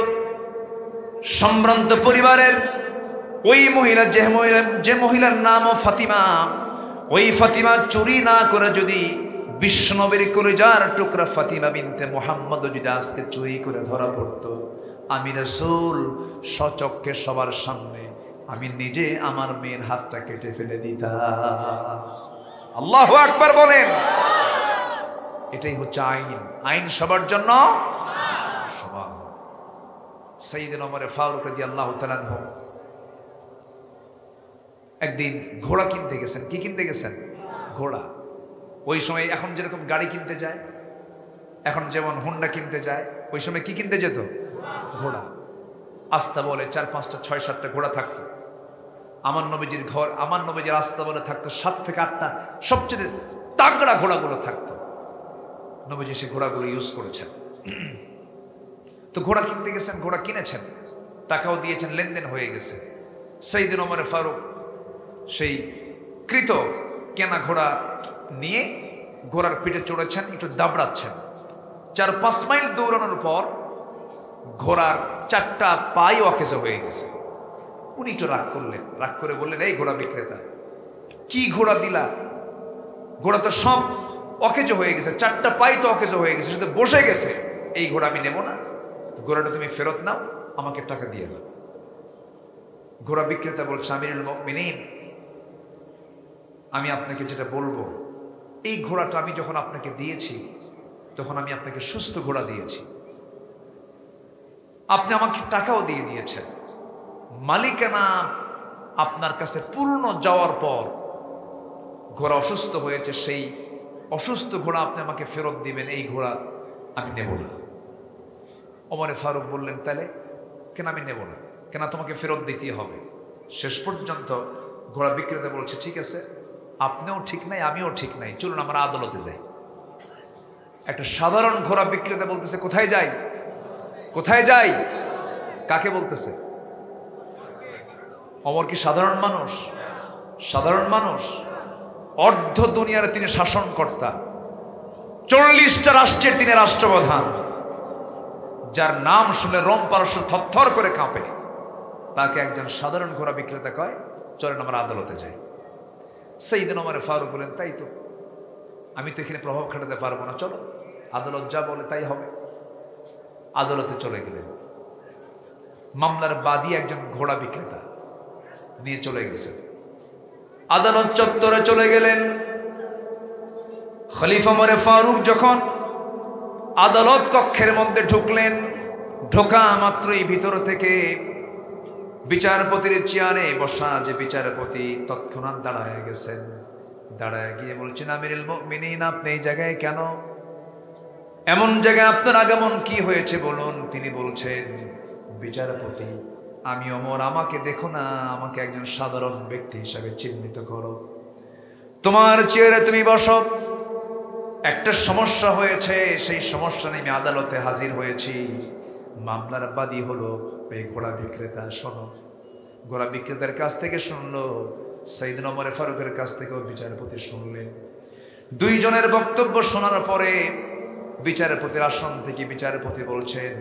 S1: সম্ভ্রান্ত পরিবারের ওই মহিলা যে মহিলার নামও ফাতিমা, ওই ফাতিমা চুরি না করে যদি বিশ্বনবীর কলিজার টুকরা ফাতিমা বিনতে মুহাম্মদ যদি আজকে চুরি করে ধরা পড়তো, আমি রাসূল সচক্ষে সবার সামনে আমি নিজে আমার মেয়ের হাতটা কেটে ফেলে দিতাম। আল্লাহু আকবার বলেন। এটাই হচ্ছে আইন। আইন সবার জন্য সমান। সাইয়েদনা ওমর ফারুক রাদিয়াল্লাহু তাআলা আনহু একদিন ঘোড়া কিনতে গেছেন। কি কিনতে গেছেন? ঘোড়া। ওই সময় এখন যেরকম গাড়ি কিনতে যায়, এখন যেমন হুন্ডা কিনতে যায়, ওই সময় কি কিনতে যেত? ঘোড়া। আস্তা বলে 4-5টা 6-7টা ঘোড়া থাকতো। আমার নবীজির ঘর, আমার নবীজির আস্তা বলে থাকতো 7 থেকে 8টা সবচেয়ে তাগড়া ঘোড়াগুলো থাকতো। নবীজি সে ঘোড়াগুলো ইউজ করেছেন। তো ঘোড়া কিনতে গেছেন, ঘোড়া কিনেছেন, টাকাও দিয়েছেন, লেনদেন হয়ে গেছে। সাইয়েদনা ওমর ফারুক সেই কৃত কেনা ঘোড়া নিয়ে ঘোড়ার পিঠে চড়েছেন, একটু দাবড়াচ্ছেন। 4-5 মাইল দৌড়ানোর পর ঘোড়ার 4টা পাই অকেজো হয়ে গেছে। উনি একটু রাগ করলেন, রাগ করে বললেন, এই ঘোড়া বিক্রেতা, কি ঘোড়া দিলা? ঘোড়া তো সব অকেজো হয়ে গেছে, 4টা পাই তো অকেজো হয়ে গেছে, শুধু বসে গেছে। এই ঘোড়া আমি নেব না, ঘোড়াটা তুমি ফেরত নাও, আমাকে টাকা দিয়ে দাও। ঘোড়া বিক্রেতা বলছে, আমিরুল মুমিনিন, আমি আপনাকে যেটা বলবো, এই ঘোড়াটা আমি যখন আপনাকে দিয়েছি তখন আমি আপনাকে সুস্থ ঘোড়া দিয়েছি, আপনি আমাকে টাকাও দিয়ে দিয়েছেন। মালিকানা আপনার কাছে পূর্ণ যাওয়ার পর ঘোড়া অসুস্থ হয়েছে, সেই অসুস্থ ঘোড়া আপনি আমাকে ফেরত দিবেন, এই ঘোড়া আমি নেব না। ওমর ফারুক বললেন, তাহলে কেন আমি নেব না? কেন তোমাকে ফেরত দিতেই হবে? শেষ পর্যন্ত ঘোড়া বিক্রেতা বলছে, ঠিক আছে, আপনিও ঠিক নাই, আমিও ঠিক নাই, চলুন আমরা আদালতে যাই। একটা সাধারণ ঘোড়া বিক্রেতা বলতেছে, কোথায় যাই? কোথায় যাই? কাকে বলতেছে? ওমর কি সাধারণ মানুষ? সাধারণ মানুষ। অর্ধ দুনিয়ার তিনি শাসনকর্তা, 40টা রাষ্ট্রের তিনি রাষ্ট্রপ্রধান, যার নাম শুনে রোম পারস্য থরথর করে কাঁপে। তাকে একজন সাধারণ ঘোড়া বিক্রেতা কয়, চলেন আমরা আদালতে যাই। সাইয়েদনা ওমর ফারুক বলেন, তাই তো, আমি তো এখানে প্রভাব খাটাতে পারবো না, চলো আদালত যা বলে তাই হবে। আদালতে চলে গেলেন। মামলার বাদী একজন ঘোড়া বিক্রেতা নিয়ে চলে গেছে। আদালত চত্বরে চলে গেলেন। খলিফা ওমর ফারুক যখন আদালত কক্ষের মধ্যে ঢুকলেন, ঢোকা মাত্রই ভিতর থেকে বিচারপতির চেয়ারে বসা যে বিচারপতি তৎক্ষণাৎ দাঁড়ায় গেছেন। দাঁড়ায় গিয়ে বলছেন, আমিরুল মুমিনিন, আপনি এই জায়গায় কেন? এমন জায়গায় আপনার আগমন কি হয়েছে বলুন। তিনি বলছেন, বিচারপতি, আমি ওমর, আমাকে দেখো না, আমাকে একজন সাধারণ ব্যক্তি হিসাবে চিহ্নিত করো। তোমার চেয়ারে তুমি বসো। একটা সমস্যা হয়েছে, সেই সমস্যা নিয়ে আমি আদালতে হাজির হয়েছি। মামলার বাদী হলো এই ঘোড়া বিক্রেতা। শোনো। ঘোড়া বিক্রেতার কাছ থেকে শুনলো, সাইয়েদনা ওমর ফারুকের কাছ থেকেও বিচারপতি শুনলেন। দুইজনের বক্তব্য শোনার পরে বিচারপতির আসন থেকে বিচারপতি বলছেন,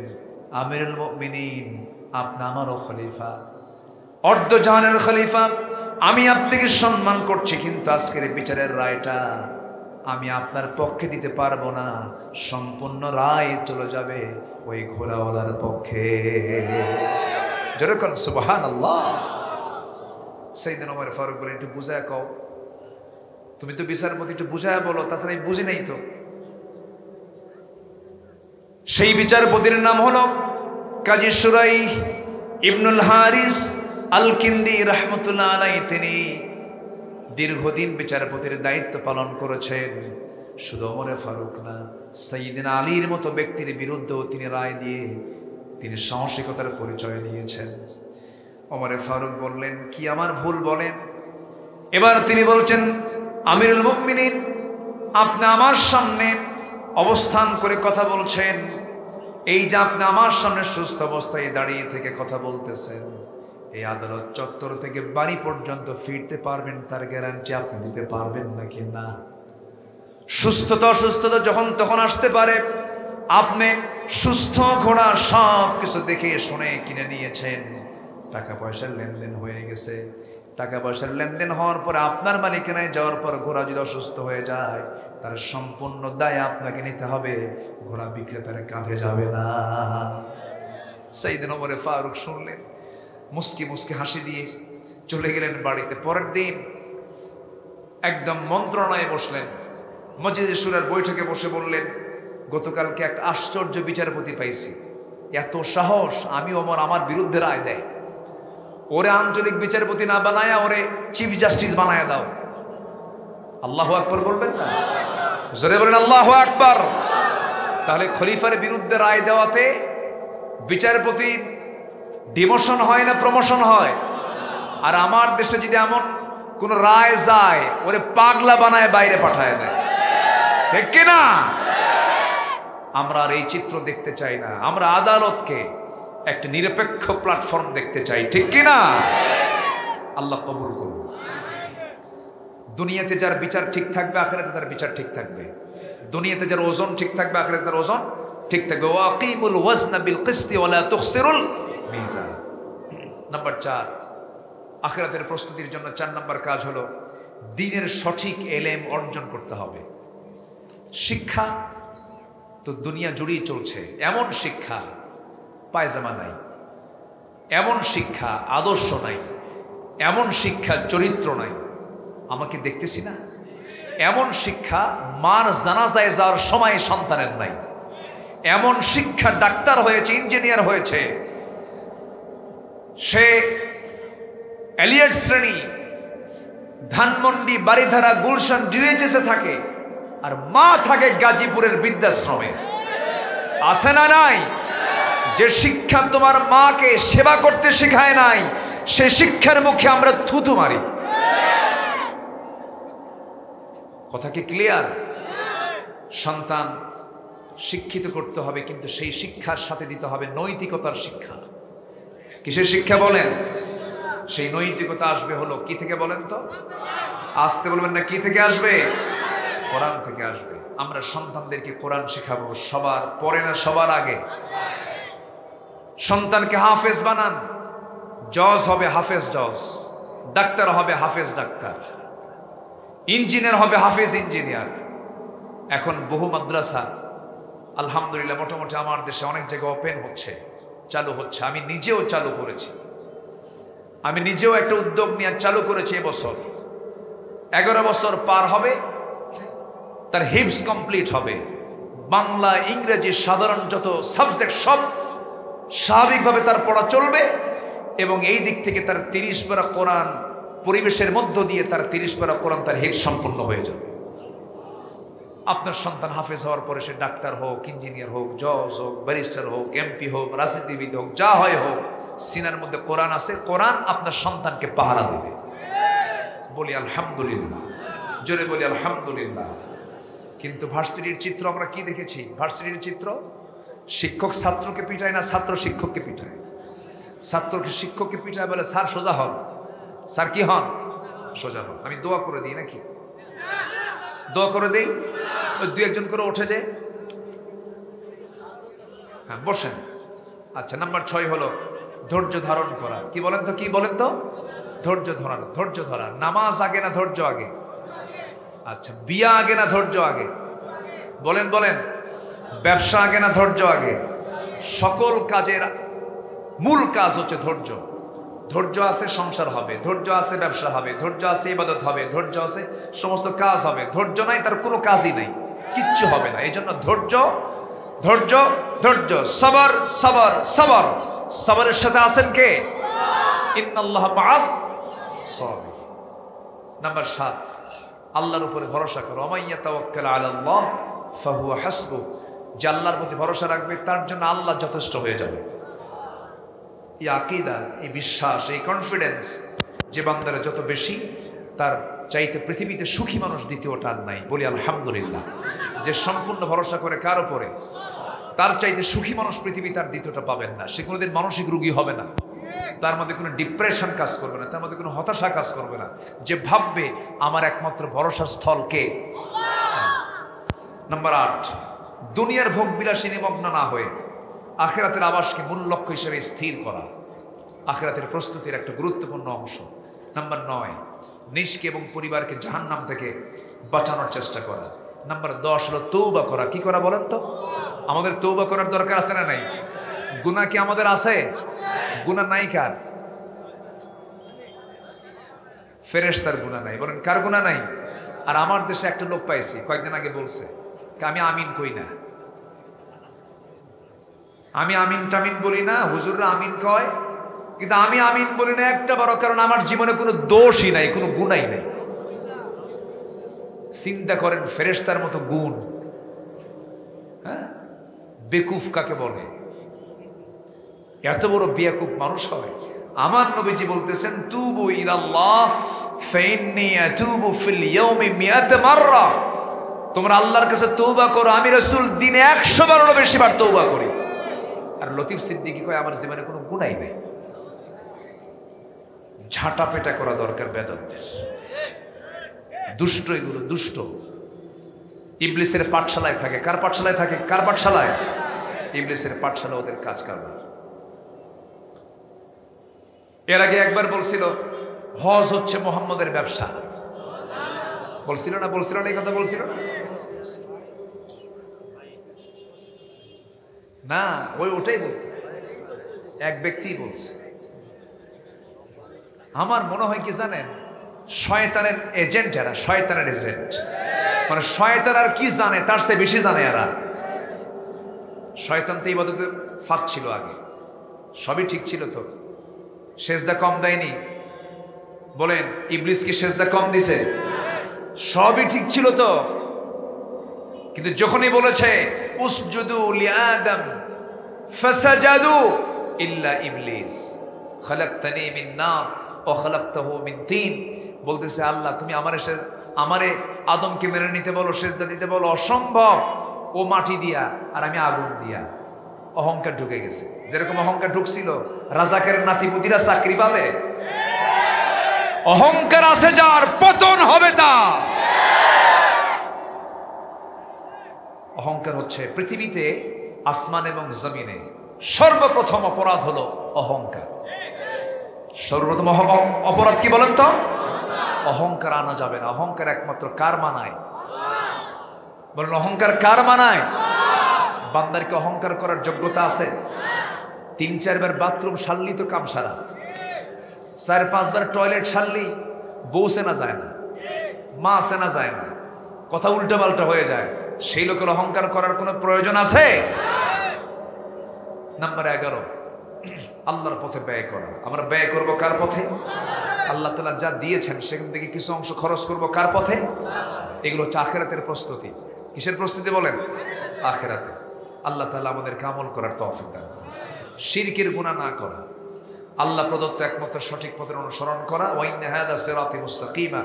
S1: আমিরুল মুমিনিন, আপনি আমারও খলিফা, অর্ধজাহানের খলিফা, আমি আপনাকে সম্মান করছি, কিন্তু আজকের বিচারের রায়টা আমি আপনার পক্ষে দিতে পারবো না, সম্পূর্ণ রায় চলে যাবে ওই ঘোড়াওয়ালার পক্ষে। যেরকম সুবহানাল্লাহ। সাইয়েদনা ওমর ফারুক বলেন, একটু বুঝায় কও, তুমি তো বিচারপতি, একটু বুঝায় বলো, তাছাড়া আমি বুঝি নাই তো। সেই বিচারপতির নাম হলো কাজী সুরাই ইবনুল হারিস আল কিন্দি রাহমাতুল্লাহ আলাইহি। তিনি দীর্ঘদিন বিচারপতির দায়িত্ব পালন করেছেন। শুধু ওমর ফারুক না, সাইয়েদনা আলীর মতো ব্যক্তির বিরুদ্ধেও তিনি রায় দিয়ে তিনি সাহসিকতার পরিচয় দিয়েছেন। ওমর ফারুক বললেন, কি আমার ভুল বলেন? এবার তিনি বলছেন, আমিরুল মুমিনিন, আপনি আমার সামনে অবস্থান করে কথা বলছেন, এই যে আপনি আমার সামনে সুস্থ অবস্থায় দাঁড়িয়ে থেকে কথা বলতেছেন, এই আদালত চত্বর থেকে বাড়ি পর্যন্ত ফিরতে পারবেন তার গ্যারান্টি আপনি দিতে পারবেন নাকি? না। সুস্থতা অসুস্থতা যখন তখন আসতে পারে। আপনি সুস্থ ঘোড়া সব কিছু দেখে শুনে কিনে নিয়েছেন, টাকা পয়সার লেনদেন হয়ে গেছে। টাকা পয়সার লেনদেন হওয়ার পরে আপনার মালিকানায় যাওয়ার পর ঘোড়া যদি অসুস্থ হয়ে যায়, তার সম্পূর্ণ দায় আপনাকে নিতে হবে, ঘোড়া বিক্রেতার কাঁধে যাবে না। সাইয়েদনা ওমর ফারুক শুনলেন, মুস্কি মুস্কি হাসি দিয়ে চলে গেলেন বাড়িতে। পরের দিন একদম মন্ত্রণায় বসলেন, মসজিদে শুরার বৈঠকে বসে বললেন, গতকালকে একটা আশ্চর্য বিচারপতি পাইছি, এত সাহস, আমি ওমর আমার বিরুদ্ধে রায় দেয়, ওরে আঞ্চলিক বিচারপতি না বানায়া ওরে চিফ জাস্টিস বানায়া দাও। আল্লাহু আকবার বলবেন না? জোরে বলেন আল্লাহু আকবার। তাহলে খলিফার বিরুদ্ধে রায় দেওয়াতে বিচারপতি ডিমোশন হয় না প্রমোশন হয়? আর আমার দেশে যদি এমন কোন রায় যায়, ওরে পাগলা বানায় বাইরে পাঠায় দেয়, ঠিক কিনা? আমরা আর এই চিত্র দেখতে চাই না। আমরা আদালতকে একটা নিরপেক্ষ প্ল্যাটফর্ম দেখতে চাই, ঠিক কিনা? আল্লাহ কবুল করুন। দুনিয়াতে যার বিচার ঠিক থাকবে, আখিরাতে তার বিচার ঠিক থাকবে। দুনিয়াতে যার ওজন ঠিক থাকবে, আখিরাতে তার ওজন ঠিক থাকবে। ওয়াকিমুল ওয়াজনা বিল কিসতি ওয়া লা তুখসিরুল মিজান। নাম্বার 4, আখিরাতের প্রস্তুতির জন্য 4 নম্বর কাজ হলো দ্বীনের সঠিক এলেম অর্জন করতে হবে। শিক্ষা তো দুনিয়া জুড়েই চলছে, এমন শিক্ষা পায়জামা নাই, এমন শিক্ষা আদর্শ নাই, এমন শিক্ষা চরিত্র নাই, আমাকে দেখতেছি না, এমন শিক্ষা মার জানাজায় যাওয়ার সময় সন্তানের নাই, এমন শিক্ষা ডাক্তার হয়েছে, ইঞ্জিনিয়ার হয়েছে, সে এলিয়েট শ্রেণী, ধানমন্ডি, বাড়িধারা, গুলশান, ডিএইচএসে থাকে, আর মা থাকে গাজীপুরের বৃদ্ধাশ্রমে। আছে না নাই? যে শিক্ষা তোমার মাকে সেবা করতে শেখায় নাই, সে শিক্ষার মুখে আমরা থুতু মারি। কথা কি ক্লিয়ার? সন্তান শিক্ষিত করতে হবে, কিন্তু সেই শিক্ষার সাথে দিতে হবে নৈতিকতার শিক্ষা। কিসের শিক্ষা বলেন? সেই নৈতিকতা আসবে হলো কি থেকে বলেন তো? আসতে বলবেন না, কি থেকে আসবে? কোরআন থেকে আসবে। আমরা সন্তানদেরকে কোরআন শেখাবো, সবার পরে না সবার আগে। সন্তানকে হাফেজ বানান, জজ হবে হাফেজ জজ, ডাক্তার হবে হাফেজ ডাক্তার, ইঞ্জিনিয়ার হবে হাফেজ ইঞ্জিনিয়ার। এখন বহু মাদ্রাসা আলহামদুলিল্লাহ মোটামুটি আমার দেশে অনেক জায়গায় ওপেন হচ্ছে, চালু হচ্ছে। আমি নিজেও চালু করেছি, আমি নিজেও একটা উদ্যোগ নিয়ে চালু করেছি। এবছর 11 বছর পার হবে, তার হিপস কমপ্লিট হবে, বাংলা ইংরেজি সাধারণ যত সাবজেক্ট সব স্বাভাবিকভাবে তার পড়া চলবে, এবং এই দিক থেকে তার 30 পারা কোরআন পরিবেশের মধ্য দিয়ে তার 30 পারা কোরআন তার হিপস সম্পূর্ণ হয়ে যাবে। আপনার সন্তান হাফেজ হওয়ার পরে সে ডাক্তার হোক, ইঞ্জিনিয়ার হোক, জজ হোক, ব্যারিস্টার হোক, এমপি হোক, রাজনীতিবিদ হোক, যা হয় হোক, সিনার মধ্যে কোরআন আছে, কোরআন আপনার সন্তানকে পাহারা দেবে। বলি আলহামদুলিল্লাহ, জোরে বলি আলহামদুলিল্লাহ। কিন্তু ভার্সিটির চিত্র আমরা কি দেখেছি? ভার্সিটির চিত্র শিক্ষক ছাত্রকে পিটায় না, ছাত্র শিক্ষককে পিটায়। ছাত্রকে শিক্ষককে পিটায়, বলে স্যার সোজা হন। স্যার কি হন? সোজা হন। আমি দোয়া করে দিই নাকি? দোয়া করে দেই, ওই 2-1 করে উঠে যায়। হ্যাঁ, বসেন। আচ্ছা, নাম্বার 6 হলো ধৈর্য ধারণ করা। কি বলেন তো? কি বলেন তো? ধৈর্য ধরা। ধৈর্য ধরা। নামাজ আগে না ধৈর্য আগে? আচ্ছা, বিয়া আগে না ধৈর্য আগে? বলেন বলেন। ব্যবসা আগে না ধৈর্য আগে? সকল কাজের মূল কাজ হচ্ছে ধৈর্য। ধৈর্য আছে সংসার হবে, ধৈর্য আছে ব্যবসা হবে, ধৈর্য আছে ইবাদত হবে, ধৈর্য আছে সমস্ত কাজ হবে। ধৈর্য নাই, তার কোনো কাজই নাই, কিচ্ছু হবে না। এই জন্য ধৈর্য ধৈর্য ধৈর্য। সবর সবর সবর। সবরের সাথে আছেন কে? ইন্নাল্লাহ মাআস সাবির। নাম্বার 7, আল্লাহর উপরে ভরসা করো। ওমাইয়া তাওয়াক্কাল আলাল্লাহ ফাহুয়া হাসবুহ। যে আল্লাহর প্রতি ভরসা রাখবে তার জন্য আল্লাহ যথেষ্ট হয়ে যাবে। এই আকীদা, এই বিশ্বাস, এই কনফিডেন্স যে বান্দারা যত বেশি, তার চাইতে পৃথিবীতে সুখী মানুষ দ্বিতীয়টা আর নাই। বলি আলহামদুলিল্লাহ। যে সম্পূর্ণ ভরসা করে কার উপরে, তার চাইতে সুখী মানুষ পৃথিবীতে আর দ্বিতীয়টা পাবেন না। সে কোনোদিন মানসিক রোগী হবে না, তার মধ্যে কোনো ডিপ্রেশন কাজ করবে না, তার মধ্যে কোনো হতাশা কাজ করবে না। যে ভাববে আমার একমাত্র ভরসার স্থল কে? নাম্বার 8, দুনিয়ার ভোগ বিলাসী নিমগ্ন না হয়ে আখিরাতের আবাসকে মূল লক্ষ্য হিসেবে স্থির করা। আখিরাতের প্রস্তুতির একটা গুরুত্বপূর্ণ অংশ। নাম্বার 9, নিজকে এবং পরিবারকে জাহান্নাম থেকে বাঁচানোর চেষ্টা করা। নাম্বার 10 হলো তৌবা করা। কি করা বলেন তো? আমাদের তৌবা করার দরকার আছে না নাই? গুনাহ কি আমাদের আছে? গুনাহ নাই কার? ফেরেশতার গুনাহ নাই। বলেন কার গুনাহ নাই? আর আমার দেশে একটা লোক পাইছি কয়েকদিন আগে বলছে, আমি আমিন কই না, আমি আমিন টামিন বলি না, হুজুররা আমিন কয়, কিন্তু আমি আমিন বলি না একটা বড় কারণ আমার জীবনে কোনো দোষই নাই, কোনো গুনাই নাই। চিন্তা করেন ফেরেশতার মতো গুণ, হ্যাঁ? বেকুফ কাকে বলে? এত বড় বেয়াকুফ মানুষ হয়? আমার নবীজি বলতেছেন তুবু ইলাল্লাহ ফাইন্নী আতুবু ফিল ইয়াউমি মিআত মাররা। তোমরা আল্লাহর কাছে তওবা করো, আমি রাসূল দিনে 100 বারেরও বেশি বার তওবা করি। আর লতিফ সিদ্দিকী কয় আমার জীবনে কোনো গুনাহই নাই। ঝাঁটা পেটা করা দরকার বেদাতদের। দুষ্ট এগুলো, দুষ্ট। ইবলিসের পাঠশালায় থাকে। কার পাঠশালায় থাকে? কার পাঠশালায়? ইবলিসের পাঠশালা, ওদের কাজ কারবার। এর আগে একবার বলছিল হজ হচ্ছে মুহাম্মদের ব্যবসা। বলছিল না? বলছিল না? এই কথা বলছিল না? ওটাই বলছে, এক ব্যক্তি বলছে। আমার মনে হয় কি জানেন, শয়তানের এজেন্ট এরা, শয়তানের এজেন্ট। মানে শয়তান আর কি জানে তার চেয়ে বেশি জানে এরা। শয়তান তো ইবাদতে ফাঁক ছিল আগে, সবই ঠিক ছিল তো, সেজদা কম দেয়নি। বলেন ইবলিস কি সেজদা কম দিছে? সবই ঠিক ছিল তো, কিন্তু যখনই বলেছে উসজুদু লিআদম ফাসাজাদু ইল্লা ইবলিস খালাকতানি মিন নার ওয়া খালাকতাহু মিন তিন, বলতেছে আল্লাহ তুমি আমারে আদমকে মেনে নিতে বলো, সেজদা দিতে বলো, অসম্ভব। ও মাটি দিয়া আর আমি আগুন দিয়া। অহংকার ঢুকে গেছে। যেরকম অহংকার ঢুকছিল, রাজাকের নাতিপুতিরা চাকরি পাবে? অহংকার আছে যার, পতন হবে তা। অহংকার হচ্ছে পৃথিবীতে আসমান এবং জমিনে সর্বপ্রথম অপরাধ হলো অহংকার। সর্বপ্রথম অপরাধ কি বলেন তো? অহংকার আনা যাবে না। অহংকার একমাত্র কার মানায়? বলেন অহংকার কার মানায়? বান্দার কি অহংকার করার যোগ্যতা আছে? 3-4 বার বাথরুম সারলি তো কাম সারা, 4-5 বার টয়লেট সারলি বউ সেনা যায় না, মা সেনা যায় না, কথা উল্টা পাল্টা হয়ে যায়। সেই লোকের অহংকার করার কোনো প্রয়োজন আছে? নাম্বার 11, আল্লাহর পথে ব্যয় করা। আমরা ব্যয় করব কার পথে? আল্লাহ তাআলা যা দিয়েছেন সেখান থেকে কিছু অংশ খরচ করব কার পথে? এগুলো হচ্ছে আখিরাতের প্রস্তুতি। কিসের প্রস্তুতি বলেন? আখিরাতে। আল্লাহ তাআলা আমাদেরকে আমল করার তৌফিক দান করুন। শিরকের গুনাহ না করা, আল্লাহ প্রদত্ত একমাত্র সঠিক পথের অনুসরণ করা। ওয়া ইন্না হাযা সিরাতি মুস্তাকিমা।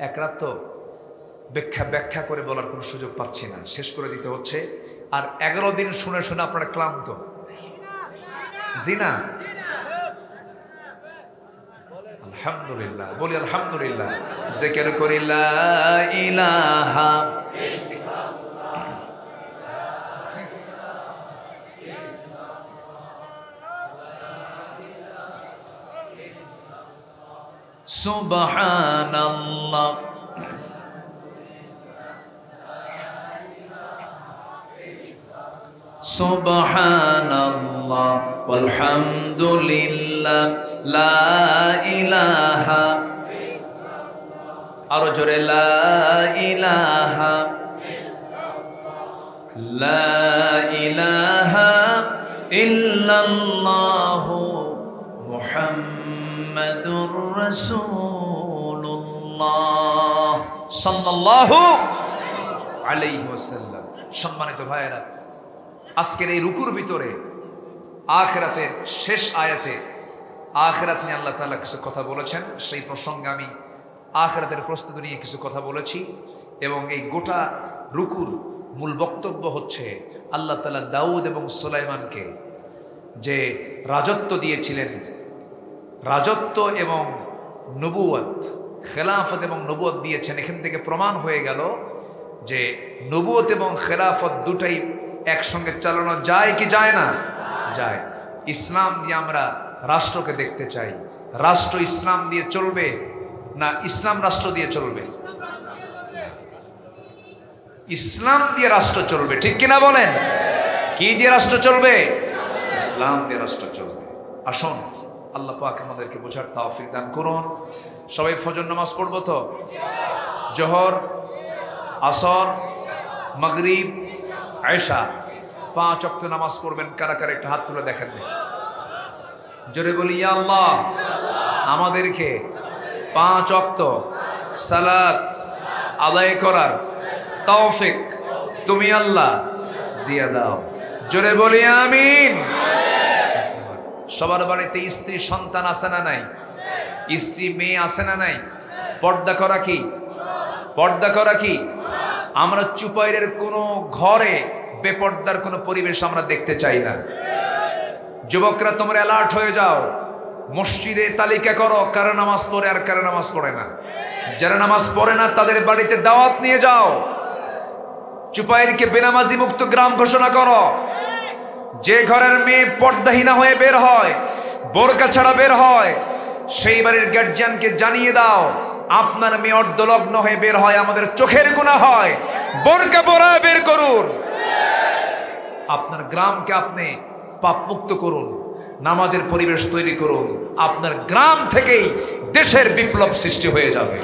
S1: এক রাত তো ব্যাখ্যা করে বলার কোনো সুযোগ পাচ্ছি না, শেষ করে দিতে হচ্ছে। আর 11 দিন শুনে শুনে আপনারা ক্লান্ত, জি না? আলহামদুলিল্লাহ, বলি আলহামদুলিল্লাহ। জিকির করি লা ইলাহা সুবহানাল্লাহ সুবহানাল্লাহ ওয়ালহামদুলিল্লাহ লা ইলাহা, আরো জোরে লা ইলাহা লা ইলাহা ইল্লাল্লাহু মুহাম্মাদুর রাসূলুল্লাহ সাল্লাল্লাহু আলাইহি ওয়াসাল্লাম। সম্মানিত ভাইয়েরা, আজকের এই রুকুর ভিতরে আখিরাতের শেষ আয়াতে আখিরাত নিয়ে আল্লাহ তাআলা কিছু কথা বলেছেন। সেই প্রসঙ্গে আমি আখিরাতের প্রস্তুতি নিয়ে কিছু কথা বলেছি, এবং এই গোটা রুকুর মূল বক্তব্য হচ্ছে আল্লাহ তাআলা দাউদ এবং সুলাইমানকে যে রাজত্ব দিয়েছিলেন, রাজত্ব এবং নবুয়ত, খেলাফত এবং নবুয়ত দিয়েছেন। এখান থেকে প্রমাণ হয়ে গেল যে নবুয়ত এবং খেলাফত দুটাই একসঙ্গে চালানো যায় কি যায় না? যায়। ইসলাম দিয়ে আমরা রাষ্ট্রকে দেখতে চাই। রাষ্ট্র ইসলাম দিয়ে চলবে না ইসলাম রাষ্ট্র দিয়ে চলবে? ইসলাম দিয়ে রাষ্ট্র চলবে, ঠিক কিনা বলেন? কি দিয়ে রাষ্ট্র চলবে? ইসলাম দিয়ে রাষ্ট্র চলবে। আসুন আল্লাহ পাক আমাদেরকে বোঝার তৌফিক দান করুন। সবাই ফজর নামাজ পড়বো তো? জোহর, আসর, মাগরিব, এশা 5 ওয়াক্ত নামাজ পড়বেন। কারা কারা একটা হাত তুলে দেখেন। জোরে বলি ইয়া আল্লাহ, আমাদেরকে 5 ওয়াক্ত সালাত আদায় করার তৌফিক তুমি আল্লাহ দিয়ে দাও। জোরে বলি আমিন। সবার বাড়িতে স্ত্রী সন্তান আছে না নাই? স্ত্রী মেয়ে আছে না নাই? পর্দা করা কি? পর্দা করা কি? আমরা চুপাইরের কোনো ঘরে বেপর্দার কোনো পরিবেশ আমরা দেখতে চাই না। যুবকরা তোমরা অ্যালার্ট হয়ে যাও, মসজিদে তালিকা করো কারা নামাজ পড়ে আর কারা নামাজ পড়ে না। যারা নামাজ পড়ে না তাদের বাড়িতে দাওয়াত নিয়ে যাও। চুপাইরকে বেনামাজি মুক্ত গ্রাম ঘোষণা করো। যে ঘরের মেয়ে পর্দাহীনা হয়ে বের হয়, বোরকা ছাড়া বের হয়, সেই বাড়ির গার্জিয়ানকে জানিয়ে দাও আপনার মেয়ে অর্ধলগ্ন হয়ে বের হয়, আমাদের চোখের গুনাহ হয়, বোরকা পরায় বের করুন। আপনার গ্রামকে আপনি পাপমুক্ত করুন, নামাজের পরিবেশ তৈরি করুন। আপনার গ্রাম থেকেই দেশের বিপ্লব সৃষ্টি হয়ে যাবে।